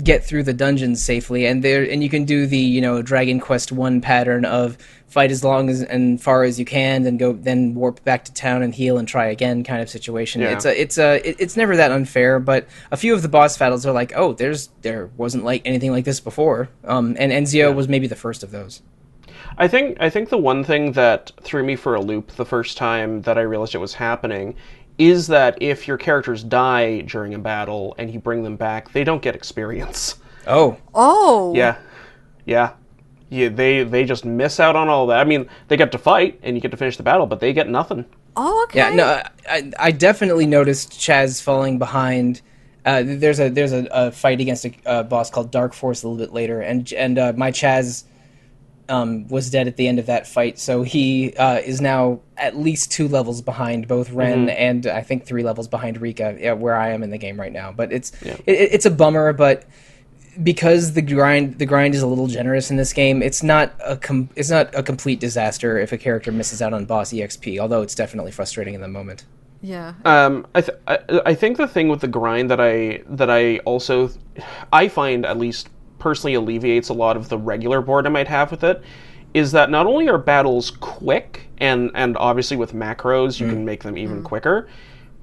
get through the dungeons safely, and you can do the Dragon Quest 1 pattern of fight as long as and far as you can, then warp back to town and heal and try again kind of situation. Yeah. It's never that unfair, but a few of the boss battles are like, oh, there wasn't like anything like this before, and Enzio was maybe the first of those. I think the one thing that threw me for a loop the first time that I realized it was happening is that if your characters die during a battle and you bring them back, they don't get experience. Oh. Yeah. They just miss out on all that. I mean, they get to fight and you get to finish the battle, but they get nothing. Oh, okay. Yeah, no, I definitely noticed Chaz falling behind. There's a fight against a boss called Dark Force a little bit later, and my Chaz was dead at the end of that fight, so he is now at least 2 levels behind both Ren and I think 3 levels behind Rika, where I am in the game right now. But it's a bummer, but because the grind is a little generous in this game, it's not a complete disaster if a character misses out on boss EXP, although it's definitely frustrating in the moment. Yeah. I think the thing with the grind that I find at least personally alleviates a lot of the regular boredom I'd have with it is that not only are battles quick and obviously with macros you can make them even quicker,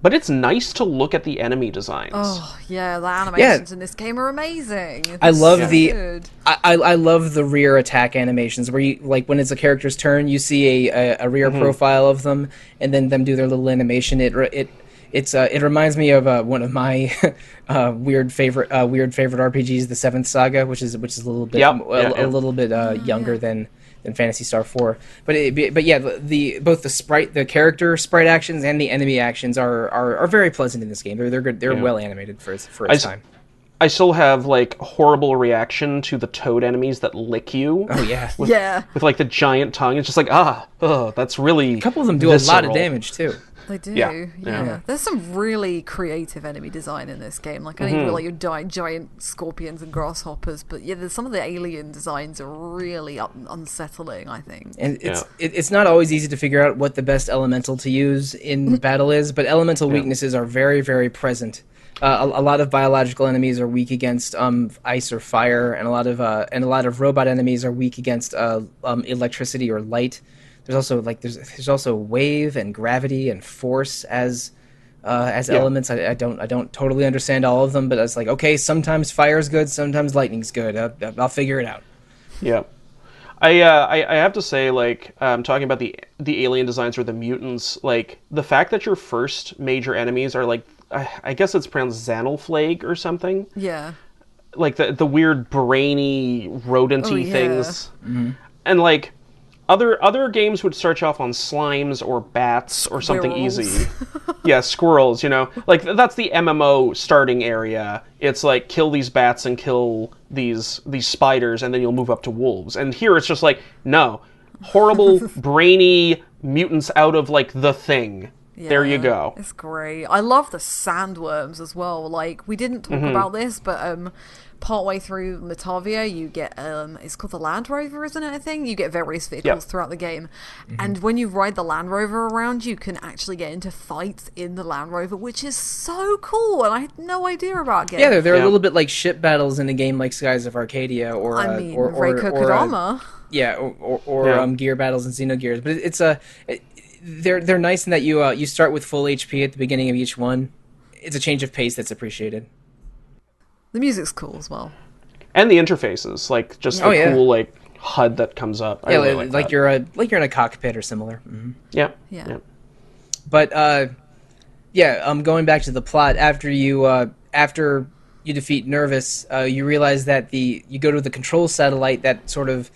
but it's nice to look at the enemy designs. Oh yeah, the animations in this game are amazing. I love I love the rear attack animations where you, like, when it's a character's turn, you see a rear profile of them and then them do their little animation. It reminds me of one of my weird favorite RPGs, the Seventh Saga, which is a little bit little bit younger than Phantasy Star IV. But both the character sprite actions and the enemy actions are very pleasant in this game. They're good. They're well animated for its time. I still have like horrible reaction to the toad enemies that lick you. Oh yeah, with like the giant tongue. It's just like that's really a couple of them do visceral. A lot of damage too. They do, yeah. There's some really creative enemy design in this game. Like, I think you like giant scorpions and grasshoppers, but there's some of the alien designs are really unsettling, I think. And it's not always easy to figure out what the best elemental to use in battle is, but elemental weaknesses are very, very present. A lot of biological enemies are weak against ice or fire, and a lot of robot enemies are weak against electricity or light. There's also wave and gravity and force as elements. I don't totally understand all of them, but it's like, okay, sometimes fire's good, sometimes lightning's good. I'll figure it out. Yeah, I have to say, like, talking about the alien designs or the mutants, like the fact that your first major enemies are like, I guess it's pronounced Xanalflag or something. Yeah. Like the weird brainy rodenty things, and like. Other games would start you off on slimes or bats or something easy. Yeah, squirrels, Like, that's the MMO starting area. It's like, kill these bats and kill these spiders, and then you'll move up to wolves. And here it's just like, no. Horrible, brainy mutants out of, like, the thing. Yeah, there you go. It's great. I love the sandworms as well. Like, we didn't talk about this, but partway through Metavia, you get it's called the Land Rover, isn't it? I think you get various vehicles throughout the game, and when you ride the Land Rover around, you can actually get into fights in the Land Rover, which is so cool. And I had no idea about getting. Yeah, they're a little bit like ship battles in a game like Skies of Arcadia, or Reiko Kodama. Or gear battles in Xenogears, but they're nice in that you start with full HP at the beginning of each one. It's a change of pace that's appreciated. The music's cool as well, and the interfaces, like just the cool like HUD that comes up. I really like you're in a cockpit or similar. Mm-hmm. Yeah. But going back to the plot, after you defeat Nervous, you realize that you go to the control satellite that sort of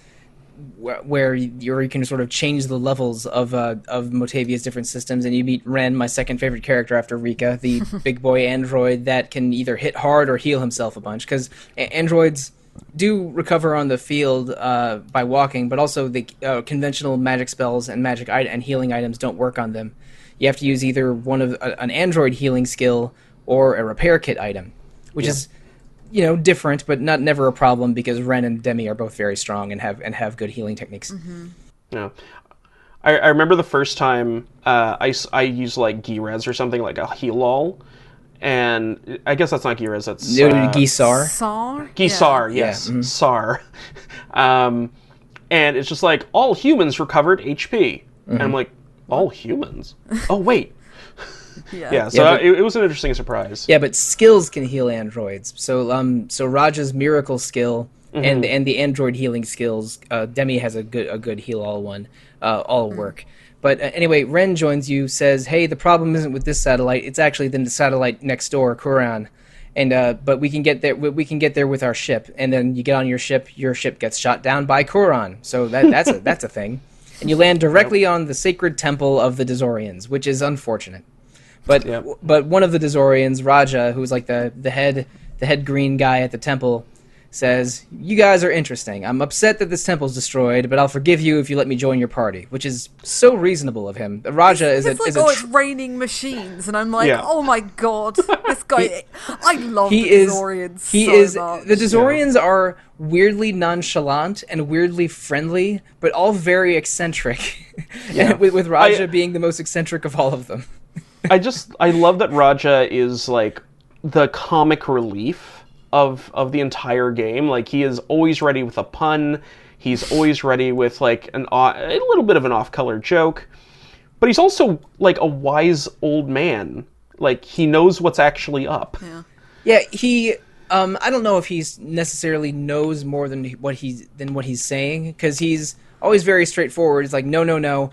where you can sort of change the levels of Motavia's different systems, and you meet Ren, my second favorite character after Rika, the big boy android that can either hit hard or heal himself a bunch, because androids do recover on the field by walking, but also the conventional magic spells and and healing items don't work on them. You have to use either one of an android healing skill or a repair kit item, which is different, but never a problem because Ren and Demi are both very strong and have good healing techniques. Mm-hmm. Yeah. I remember the first time I used like Girez or something, like a heal all, and I guess that's not Girez, that's Gisar. Gisar, yes, Yeah. Sar. And it's just like, all humans recovered HP. And I'm like, all humans? Oh, wait. Yeah. So it was an interesting surprise. Yeah, but skills can heal androids. So Raja's miracle skill and the android healing skills, Demi has a good heal all one, all work. But anyway, Ren joins you, says, "Hey, the problem isn't with this satellite. It's actually the satellite next door, Kuran. And but we can get there. We can get there with our ship. And then you get on your ship gets shot down by Kuran. So that's a thing. And you land directly on the sacred temple of the Dazorians, which is unfortunate. But one of the Dazorians, Raja, who's like the head green guy at the temple, says, "You guys are interesting. I'm upset that this temple's destroyed, but I'll forgive you if you let me join your party," which is so reasonable of him. Raja is it's raining machines, and I'm like, oh my god, this guy. I love the Dazorians so much. The Dazorians are weirdly nonchalant and weirdly friendly, but all very eccentric. And with Raja being the most eccentric of all of them. I love that Raja is like the comic relief of the entire game. Like, he is always ready with a pun. He's always ready with like a little bit of an off-color joke. But he's also like a wise old man. Like, he knows what's actually up. Yeah, he I don't know if he's necessarily knows more than what he's saying, because he's always very straightforward. It's like, no.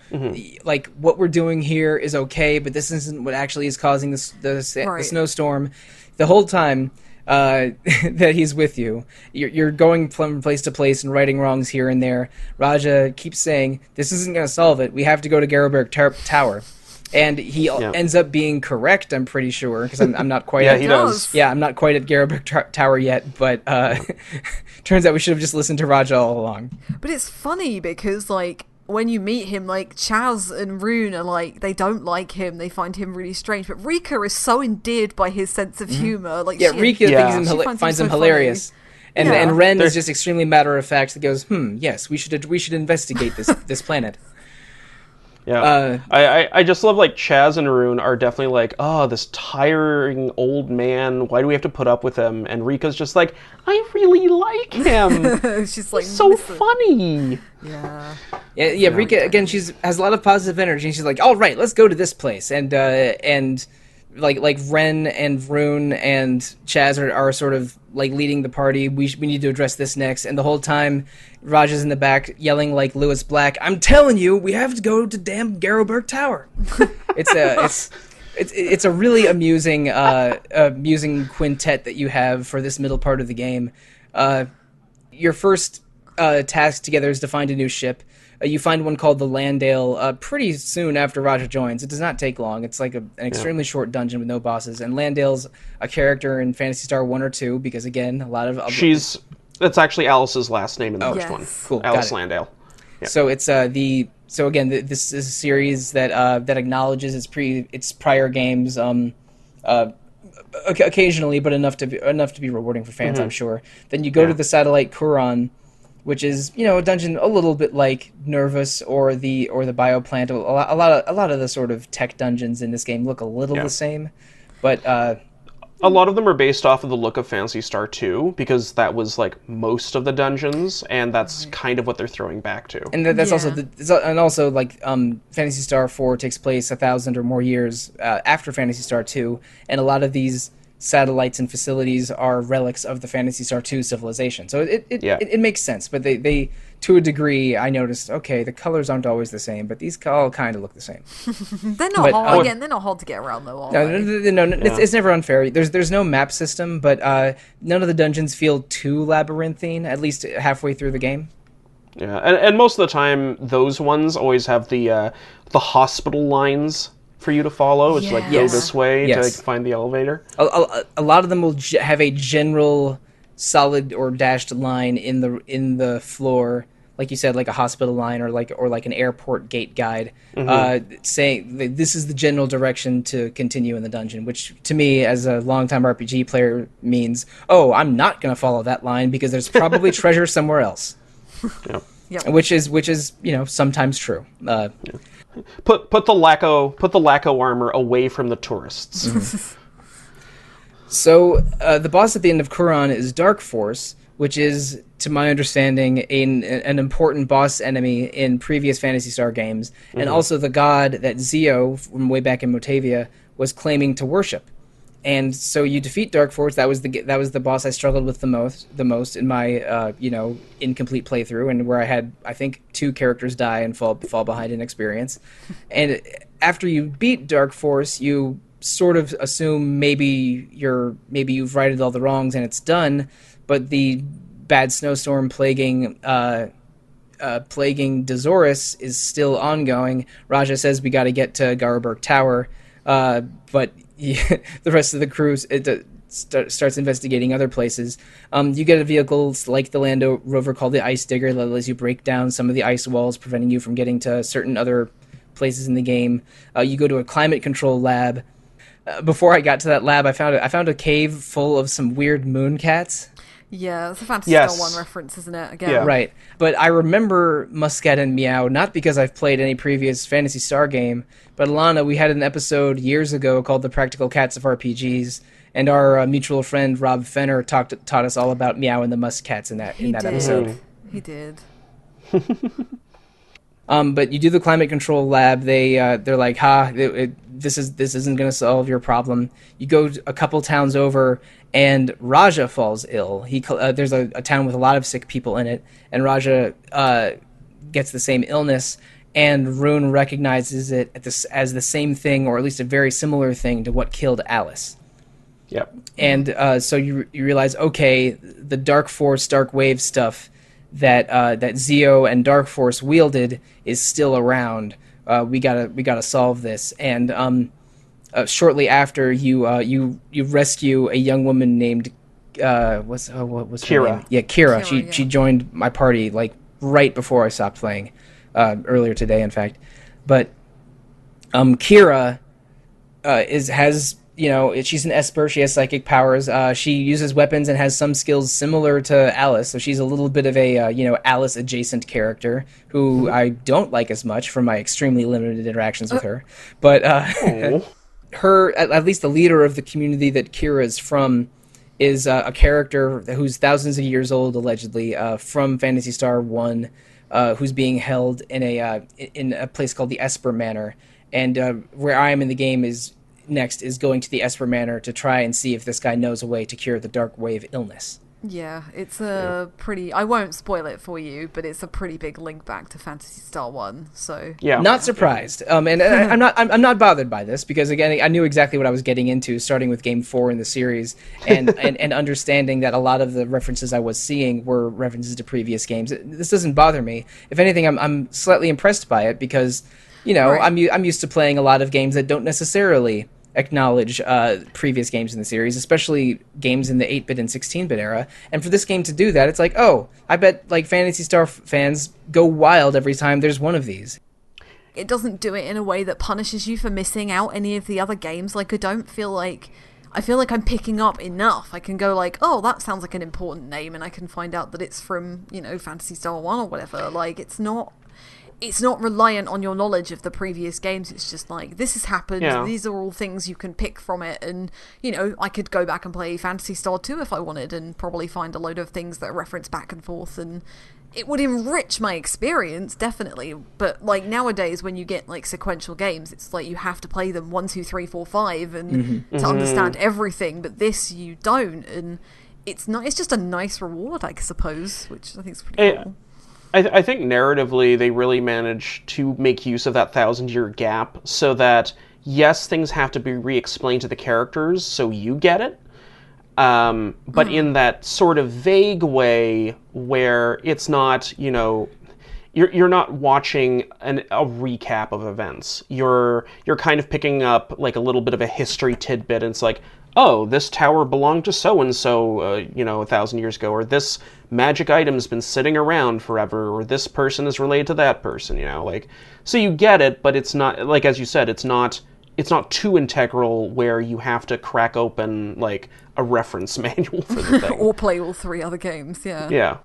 Like, what we're doing here is okay, but this isn't what actually is causing the snowstorm. The whole time that he's with you, you're going from place to place and righting wrongs here and there. Raja keeps saying, "This isn't going to solve it. We have to go to Garrowburg Tower." And he ends up being correct, I'm pretty sure, because I'm not quite. He does. Yeah, I'm not quite at Garrowburg Tower yet, but turns out we should have just listened to Raja all along. But it's funny because, like, when you meet him, like, Chaz and Rune are like, they don't like him, they find him really strange, but Rika is so endeared by his sense of humor. Like, Rika finds him hilarious. And Ren is just extremely matter of fact that goes, yes, we should investigate this planet. Yeah, I just love, like, Chaz and Rune are definitely like, oh, this tiring old man, why do we have to put up with him? And Rika's just like, I really like him. She's like, he's so funny. Yeah. Rika, again, has a lot of positive energy, and she's like, all right, let's go to this place. And like Ren and Rune and Chaz are sort of like leading the party. We need to address this next. And the whole time, Raja's in the back yelling like Lewis Black, "I'm telling you, we have to go to damn Garrowburg Tower." It's a really amusing quintet that you have for this middle part of the game. Your first task together is to find a new ship. You find one called the Landale pretty soon after Raja joins. It does not take long. It's like an extremely short dungeon with no bosses. And Landale's a character in Phantasy Star 1 or 2 because, again, a lot of... That's actually Alice's last name in the first one. Cool. Alice Landale. Yeah. So it's this is a series that acknowledges its prior games occasionally, but enough to be rewarding for fans, I'm sure. Then you go to the satellite Kuran, which is, a dungeon a little bit like Nervous or the Bioplant. A lot of the sort of tech dungeons in this game look a little the same, but a lot of them are based off of the look of Phantasy Star 2, because that was like most of the dungeons, and that's kind of what they're throwing back to. And that's also like Phantasy Star 4 takes place 1,000 or more years after Phantasy Star 2, and a lot of these satellites and facilities are relics of the Phantasy Star 2 civilization. So it makes sense, but they to a degree, I noticed, okay, the colors aren't always the same, but these all kind of look the same. They're not hard. Again, they're not hard to get around, though, are they? No, it's never unfair. There's no map system, but none of the dungeons feel too labyrinthine, at least halfway through the game. Yeah, and most of the time, those ones always have the hospital lines for you to follow. It's like, go this way to find the elevator. A lot of them will have a general solid or dashed line in the floor, like you said, like a hospital line or like an airport gate guide, saying that this is the general direction to continue in the dungeon. Which to me, as a longtime RPG player, means I'm not going to follow that line because there's probably treasure somewhere else. Yep. Yep. Which is sometimes true. Put the lacquer armor away from the tourists. So the boss at the end of Kuran is Dark Force, which is, to my understanding, an important boss enemy in previous Phantasy Star games, and also the god that Zio, from way back in Motavia, was claiming to worship. And so you defeat Dark Force. That was the boss I struggled with the most in my incomplete playthrough, and where I had, I think, 2 characters die and fall behind in experience. And after you beat Dark Force, you sort of assume maybe you've righted all the wrongs and it's done, but the bad snowstorm plaguing Dozoris is still ongoing. Raja says we got to get to Garberg Tower, but the rest of the crew starts investigating other places. You get a vehicle like the Land Rover called the Ice Digger that lets you break down some of the ice walls, preventing you from getting to certain other places in the game. You go to a climate control lab. Before I got to that lab, I found a cave full of some weird moon cats. Yeah, it's a Phantasy Star 1 reference, isn't it? Again. Yeah. Right. But I remember Muscat and Meow, not because I've played any previous Phantasy Star game, but Alana, we had an episode years ago called The Practical Cats of RPGs, and our mutual friend Rob Fenner taught us all about Meow and the Muscats in that episode. He did. But you do the climate control lab. They're like, this isn't going to solve your problem. You go a couple towns over, and Raja falls ill. There's a town with a lot of sick people in it, and Raja gets the same illness. And Rune recognizes it as the same thing, or at least a very similar thing to what killed Alice. Yep. And so you realize, okay, the Dark Force, Dark Wave stuff that Zio and Dark Force wielded is still around. We gotta solve this. And shortly after, you rescue a young woman named what's her Kira. name? Yeah, Kira. She joined my party like right before I stopped playing, earlier today, in fact. But Kira she's an Esper. She has psychic powers. She uses weapons and has some skills similar to Alice. So she's a little bit of a Alice adjacent character who I don't like as much from my extremely limited interactions with her. But her, at least the leader of the community that Kira is from, is a character who's thousands of years old, allegedly, from Phantasy Star 1, who's being held in a place called the Esper Manor. And where I am in the game is going to the Esper Manor to try and see if this guy knows a way to cure the Dark Wave illness. Yeah, it's pretty... I won't spoil it for you, but it's a pretty big link back to Phantasy Star 1, so... Yeah. Not surprised. And I'm not bothered by this, because, again, I knew exactly what I was getting into, starting with Game 4 in the series, and understanding that a lot of the references I was seeing were references to previous games. This doesn't bother me. If anything, I'm slightly impressed by it, because, right. I'm used to playing a lot of games that don't necessarily acknowledge previous games in the series, especially games in the 8-bit and 16-bit era. And for this game to do that, it's like, I bet Phantasy Star fans go wild every time there's one of these. It doesn't do it in a way that punishes you for missing out any of the other games. I feel like I'm picking up enough. I can go that sounds like an important name, and I can find out that it's from, Phantasy Star 1 or whatever. It's not reliant on your knowledge of the previous games. It's just this has happened. Yeah. These are all things you can pick from it. And, I could go back and play Phantasy Star 2 if I wanted, and probably find a load of things that reference back and forth. And it would enrich my experience, definitely. But, nowadays, when you get, sequential games, it's you have to play them 1, 2, 3, 4, 5 and to understand everything. But this, you don't. And it's just a nice reward, I suppose, which I think is pretty cool. I think narratively they really managed to make use of that 1,000-year gap so that, yes, things have to be re-explained to the characters so you get it, but in that sort of vague way where it's not, you're not watching a recap of events. You're kind of picking up a little bit of a history tidbit, and it's oh, this tower belonged to so-and-so, 1,000 years ago, or this magic item's been sitting around forever, or this person is related to that person, so you get it, but it's not, like, as you said, it's not too integral where you have to crack open, like, a reference manual for the thing. Or play all 3 other games, yeah. Yeah.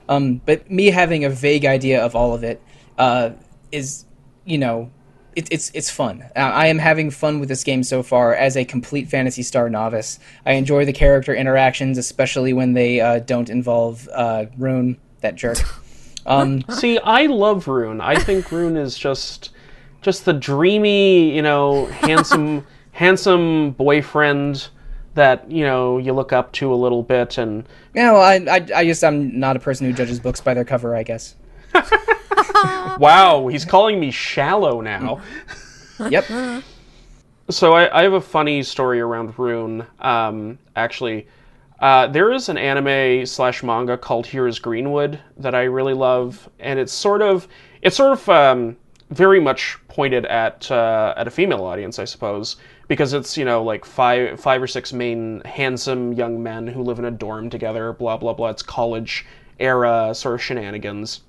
But me having a vague idea of all of it is, it's fun. I am having fun with this game so far as a complete Phantasy Star novice. I enjoy the character interactions, especially when they don't involve Rune, that jerk. See, I love Rune. I think Rune is just the dreamy, handsome boyfriend that, you look up to a little bit. And I'm not a person who judges books by their cover, I guess. Wow, he's calling me shallow now. Yep. So I have a funny story around Rune. Actually, there is an anime/manga called Here is Greenwood that I really love, and it's sort of very much pointed at a female audience, I suppose, because it's like five or six main handsome young men who live in a dorm together. Blah blah blah. It's college era sort of shenanigans.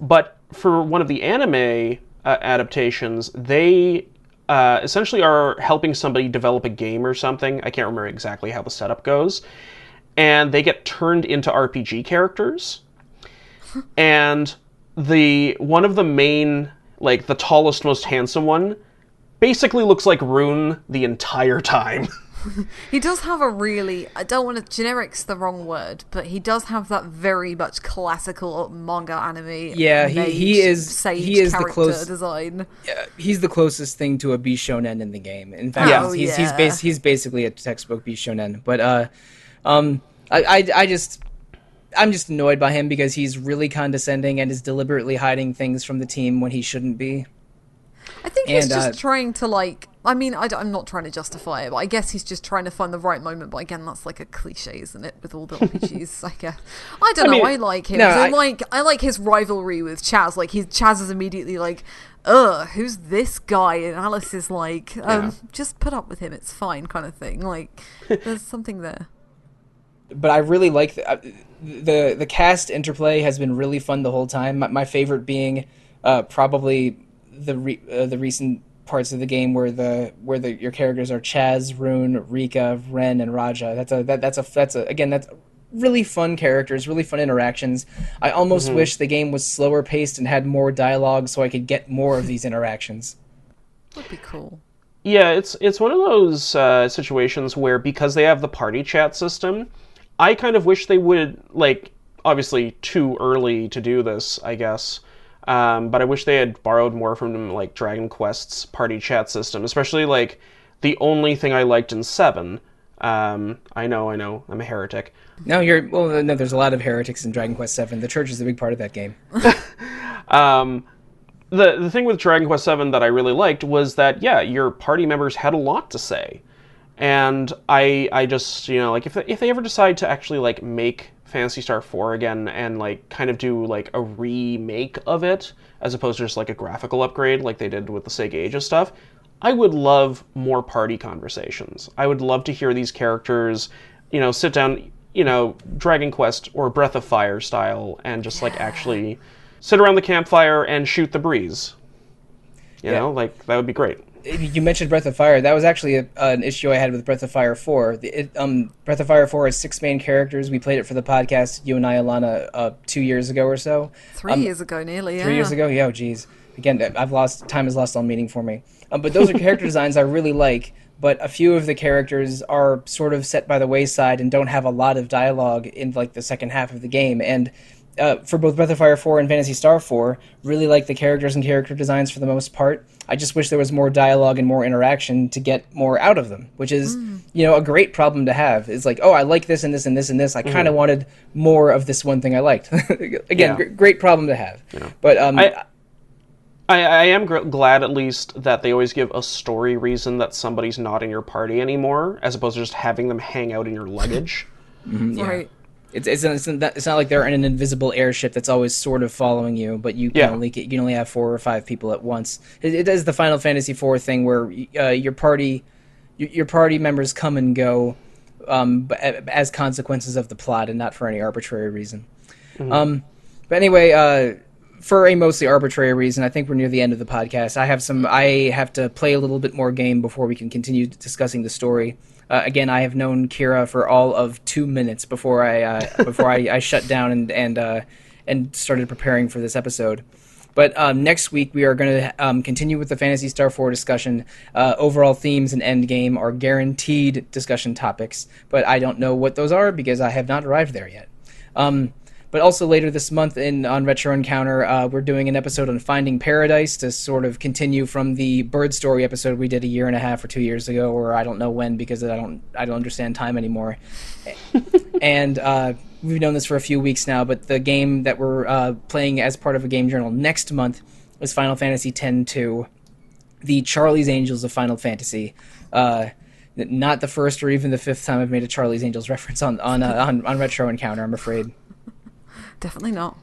But for one of the anime adaptations, they essentially are helping somebody develop a game or something. I can't remember exactly how the setup goes. And they get turned into RPG characters. And one of the main, like the tallest, most handsome one, basically looks like Rune the entire time. He does have a really, I don't want to, generic's the wrong word, but he does have that very much classical manga anime. Yeah, he is character the close design. Yeah, he's the closest thing to a Bishonen in the game. In fact, he's basically a textbook Bishonen. But I'm just annoyed by him because he's really condescending and is deliberately hiding things from the team when he shouldn't be. I think he's just trying to, I'm not trying to justify it, but I guess he's just trying to find the right moment. But again, that's like a cliche, isn't it, with all the RPGs, I guess. I don't know, I like him. No, I like his rivalry with Chaz. Like, Chaz is immediately like, who's this guy? And Alice is like, just put up with him, it's fine, kind of thing. Like, there's something there. But I really like the cast interplay has been really fun the whole time. My favorite being probably the recent parts of the game where your characters are Chaz, Rune, Rika, Ren, and Raja. That's really fun characters, really fun interactions. I almost wish the game was slower paced and had more dialogue so I could get more of these interactions. That'd be cool. Yeah, it's one of those situations where, because they have the party chat system, I kind of wish they would, like, obviously too early to do this, I guess, but I wish they had borrowed more from, like, Dragon Quest's party chat system, especially, like, the only thing I liked in 7. I know, I'm a heretic. No, there's a lot of heretics in Dragon Quest 7. The church is a big part of that game. The thing with Dragon Quest 7 that I really liked was that, your party members had a lot to say. And I just, like, if they ever decide to actually, like, make Phantasy Star 4 again and, like, kind of do, like, a remake of it, as opposed to just, like, a graphical upgrade like they did with the Sega Ages stuff, I would love more party conversations. I would love to hear these characters, sit down, Dragon Quest or Breath of Fire style, and just, like, actually sit around the campfire and shoot the breeze. You know, like, that would be great. You mentioned Breath of Fire. That was actually an issue I had with Breath of Fire 4. Breath of Fire 4 has 6 main characters. We played it for the podcast, you and I, Alana, 2 years ago or so. 3 years ago, nearly, yeah. 3 years ago? Yeah, oh, geez. Again, time has lost all meaning for me. But those are character designs I really like, but a few of the characters are sort of set by the wayside and don't have a lot of dialogue in, like, the second half of the game. And for both Breath of Fire 4 and Phantasy Star 4, really like the characters and character designs for the most part. I just wish there was more dialogue and more interaction to get more out of them, which is, a great problem to have. It's like, I like this and this and this and this. I kind of wanted more of this one thing I liked. Again, great problem to have. Yeah. But I am glad, at least, that they always give a story reason that somebody's not in your party anymore, as opposed to just having them hang out in your luggage. Yeah. Right. It's not like they're in an invisible airship that's always sort of following you, but you can only have 4 or 5 people at once. It does the Final Fantasy IV thing where your party, your party members come and go as consequences of the plot and not for any arbitrary reason. But anyway, for a mostly arbitrary reason, I think we're near the end of the podcast. I have to play a little bit more game before we can continue discussing the story. Again, I have known Kira for all of 2 minutes before I shut down and started preparing for this episode. But next week we are going to continue with the Phantasy Star IV discussion. Overall themes and endgame are guaranteed discussion topics, but I don't know what those are because I have not arrived there yet. But also later this month on Retro Encounter, we're doing an episode on Finding Paradise to sort of continue from the Bird Story episode we did 1.5 or 2 years ago, or I don't know when because I don't understand time anymore. And we've known this for a few weeks now, but the game that we're playing as part of a game journal next month is Final Fantasy X-2, the Charlie's Angels of Final Fantasy. Not the first or even the fifth time I've made a Charlie's Angels reference on Retro Encounter, I'm afraid. Definitely not.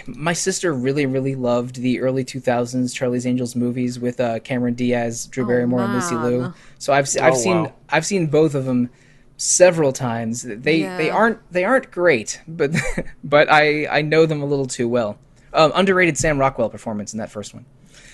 My sister really, really loved the early 2000s Charlie's Angels movies with Cameron Diaz, Drew Barrymore, and Lucy Liu. So I've seen both of them several times. They aren't great, but but I know them a little too well. Underrated Sam Rockwell performance in that first one.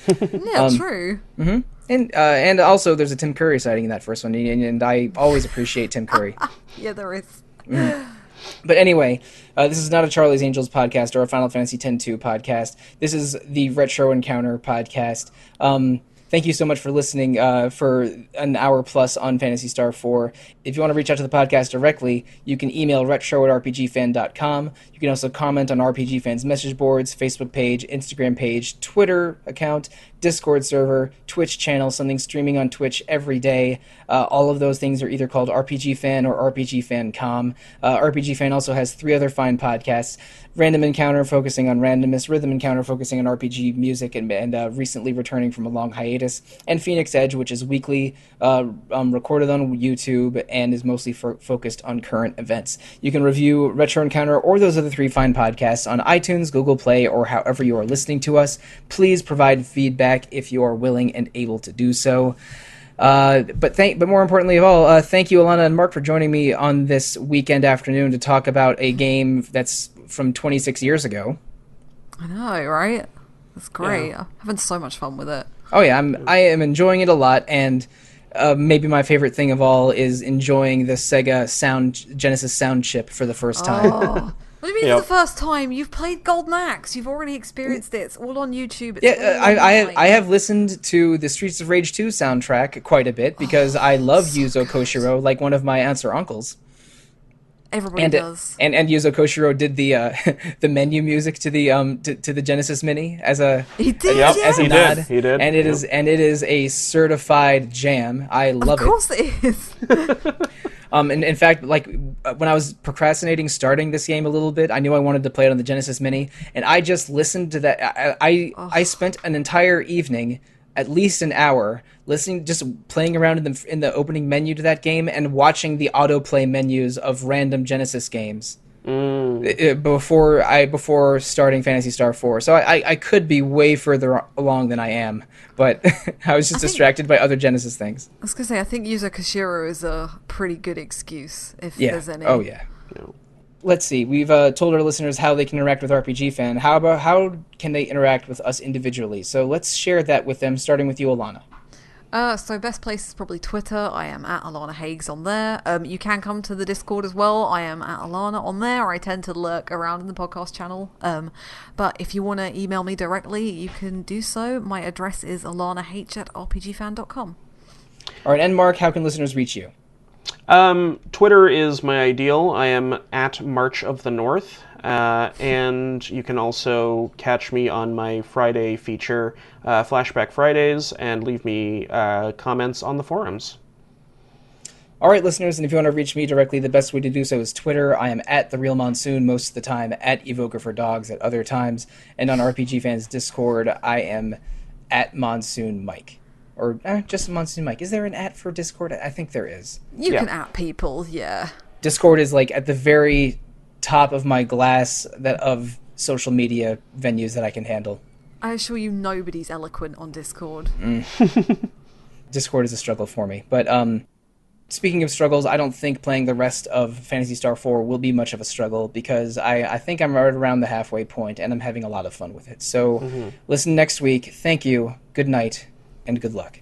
Yeah, true. Mm-hmm. And also there's a Tim Curry sighting in that first one, and I always appreciate Tim Curry. Yeah, there is. Mm-hmm. But anyway, this is not a Charlie's Angels podcast or a Final Fantasy X-2 podcast. This is the Retro Encounter podcast. Thank you so much for listening for an hour plus on Phantasy Star IV. If you want to reach out to the podcast directly, you can email retro@rpgfan.com. You can also comment on RPG Fan's message boards, Facebook page, Instagram page, Twitter account, Discord server, Twitch channel, something streaming on Twitch every day. All of those things are either called RPG Fan or RPG Fan.com. RPG Fan also has 3 other fine podcasts: Random Encounter, focusing on randomness; Rhythm Encounter, focusing on RPG music and recently returning from a long hiatus; and Phoenix Edge, which is weekly, recorded on YouTube, and is mostly focused on current events. You can review Retro Encounter or those other 3 fine podcasts on iTunes, Google Play, or however you are listening to us. Please provide feedback if you are willing and able to do so. But more importantly of all, thank you, Alana and Mark, for joining me on this weekend afternoon to talk about a game that's from 26 years ago. I know, right? That's great. Yeah. I'm having so much fun with it. Oh yeah, I am enjoying it a lot, and maybe my favorite thing of all is enjoying the Sega Genesis sound chip for the first time. What do you mean it's the first time? You've played Golden Axe. You've already experienced it. It's all on YouTube. I have listened to the Streets of Rage 2 soundtrack quite a bit because I love Yuzo Koshiro, like one of my aunts or uncles. Everybody does. And Yuzo Koshiro did the the menu music to the Genesis Mini as a nod. He did. And it is a certified jam. I love it. Of course it is. And in fact, like when I was procrastinating starting this game a little bit, I knew I wanted to play it on the Genesis Mini, and I just listened to that. I spent an entire evening, at least an hour, listening, just playing around in the opening menu to that game and watching the autoplay menus of random Genesis games before starting Phantasy Star IV. So I could be way further along than I am, but I was just distracted by other Genesis things. I was going to say, I think Yuzo Koshiro is a pretty good excuse, if there's any. Oh, yeah. Let's see. We've told our listeners how they can interact with RPG Fan. How can they interact with us individually? So let's share that with them, starting with you, Alana. So best place is probably Twitter. I am at Alana Hagues on there. You can come to the Discord as well. I am at Alana on there. I tend to lurk around in the podcast channel. But if you want to email me directly, you can do so. My address is alanah@rpgfan.com. All right, and Mark, how can listeners reach you? Twitter is my ideal. I am at March of the North. And you can also catch me on my Friday feature, Flashback Fridays, and leave me comments on the forums. All right, listeners, and if you want to reach me directly, the best way to do so is Twitter. I am at The Real Monsoon most of the time, at Evoker for Dogs at other times, and on RPG Fans Discord, I am at Monsoon Mike. Or just Monsoon Mike. Is there an at for Discord? I think there is. You can at people, yeah. Discord is like at the very top of my glass of social media venues that I can handle. I assure you nobody's eloquent on Discord. Discord is a struggle for me. But speaking of struggles, I don't think playing the rest of Phantasy Star 4 will be much of a struggle because I think I'm right around the halfway point and I'm having a lot of fun with it. So listen next week. Thank you. Good night and good luck.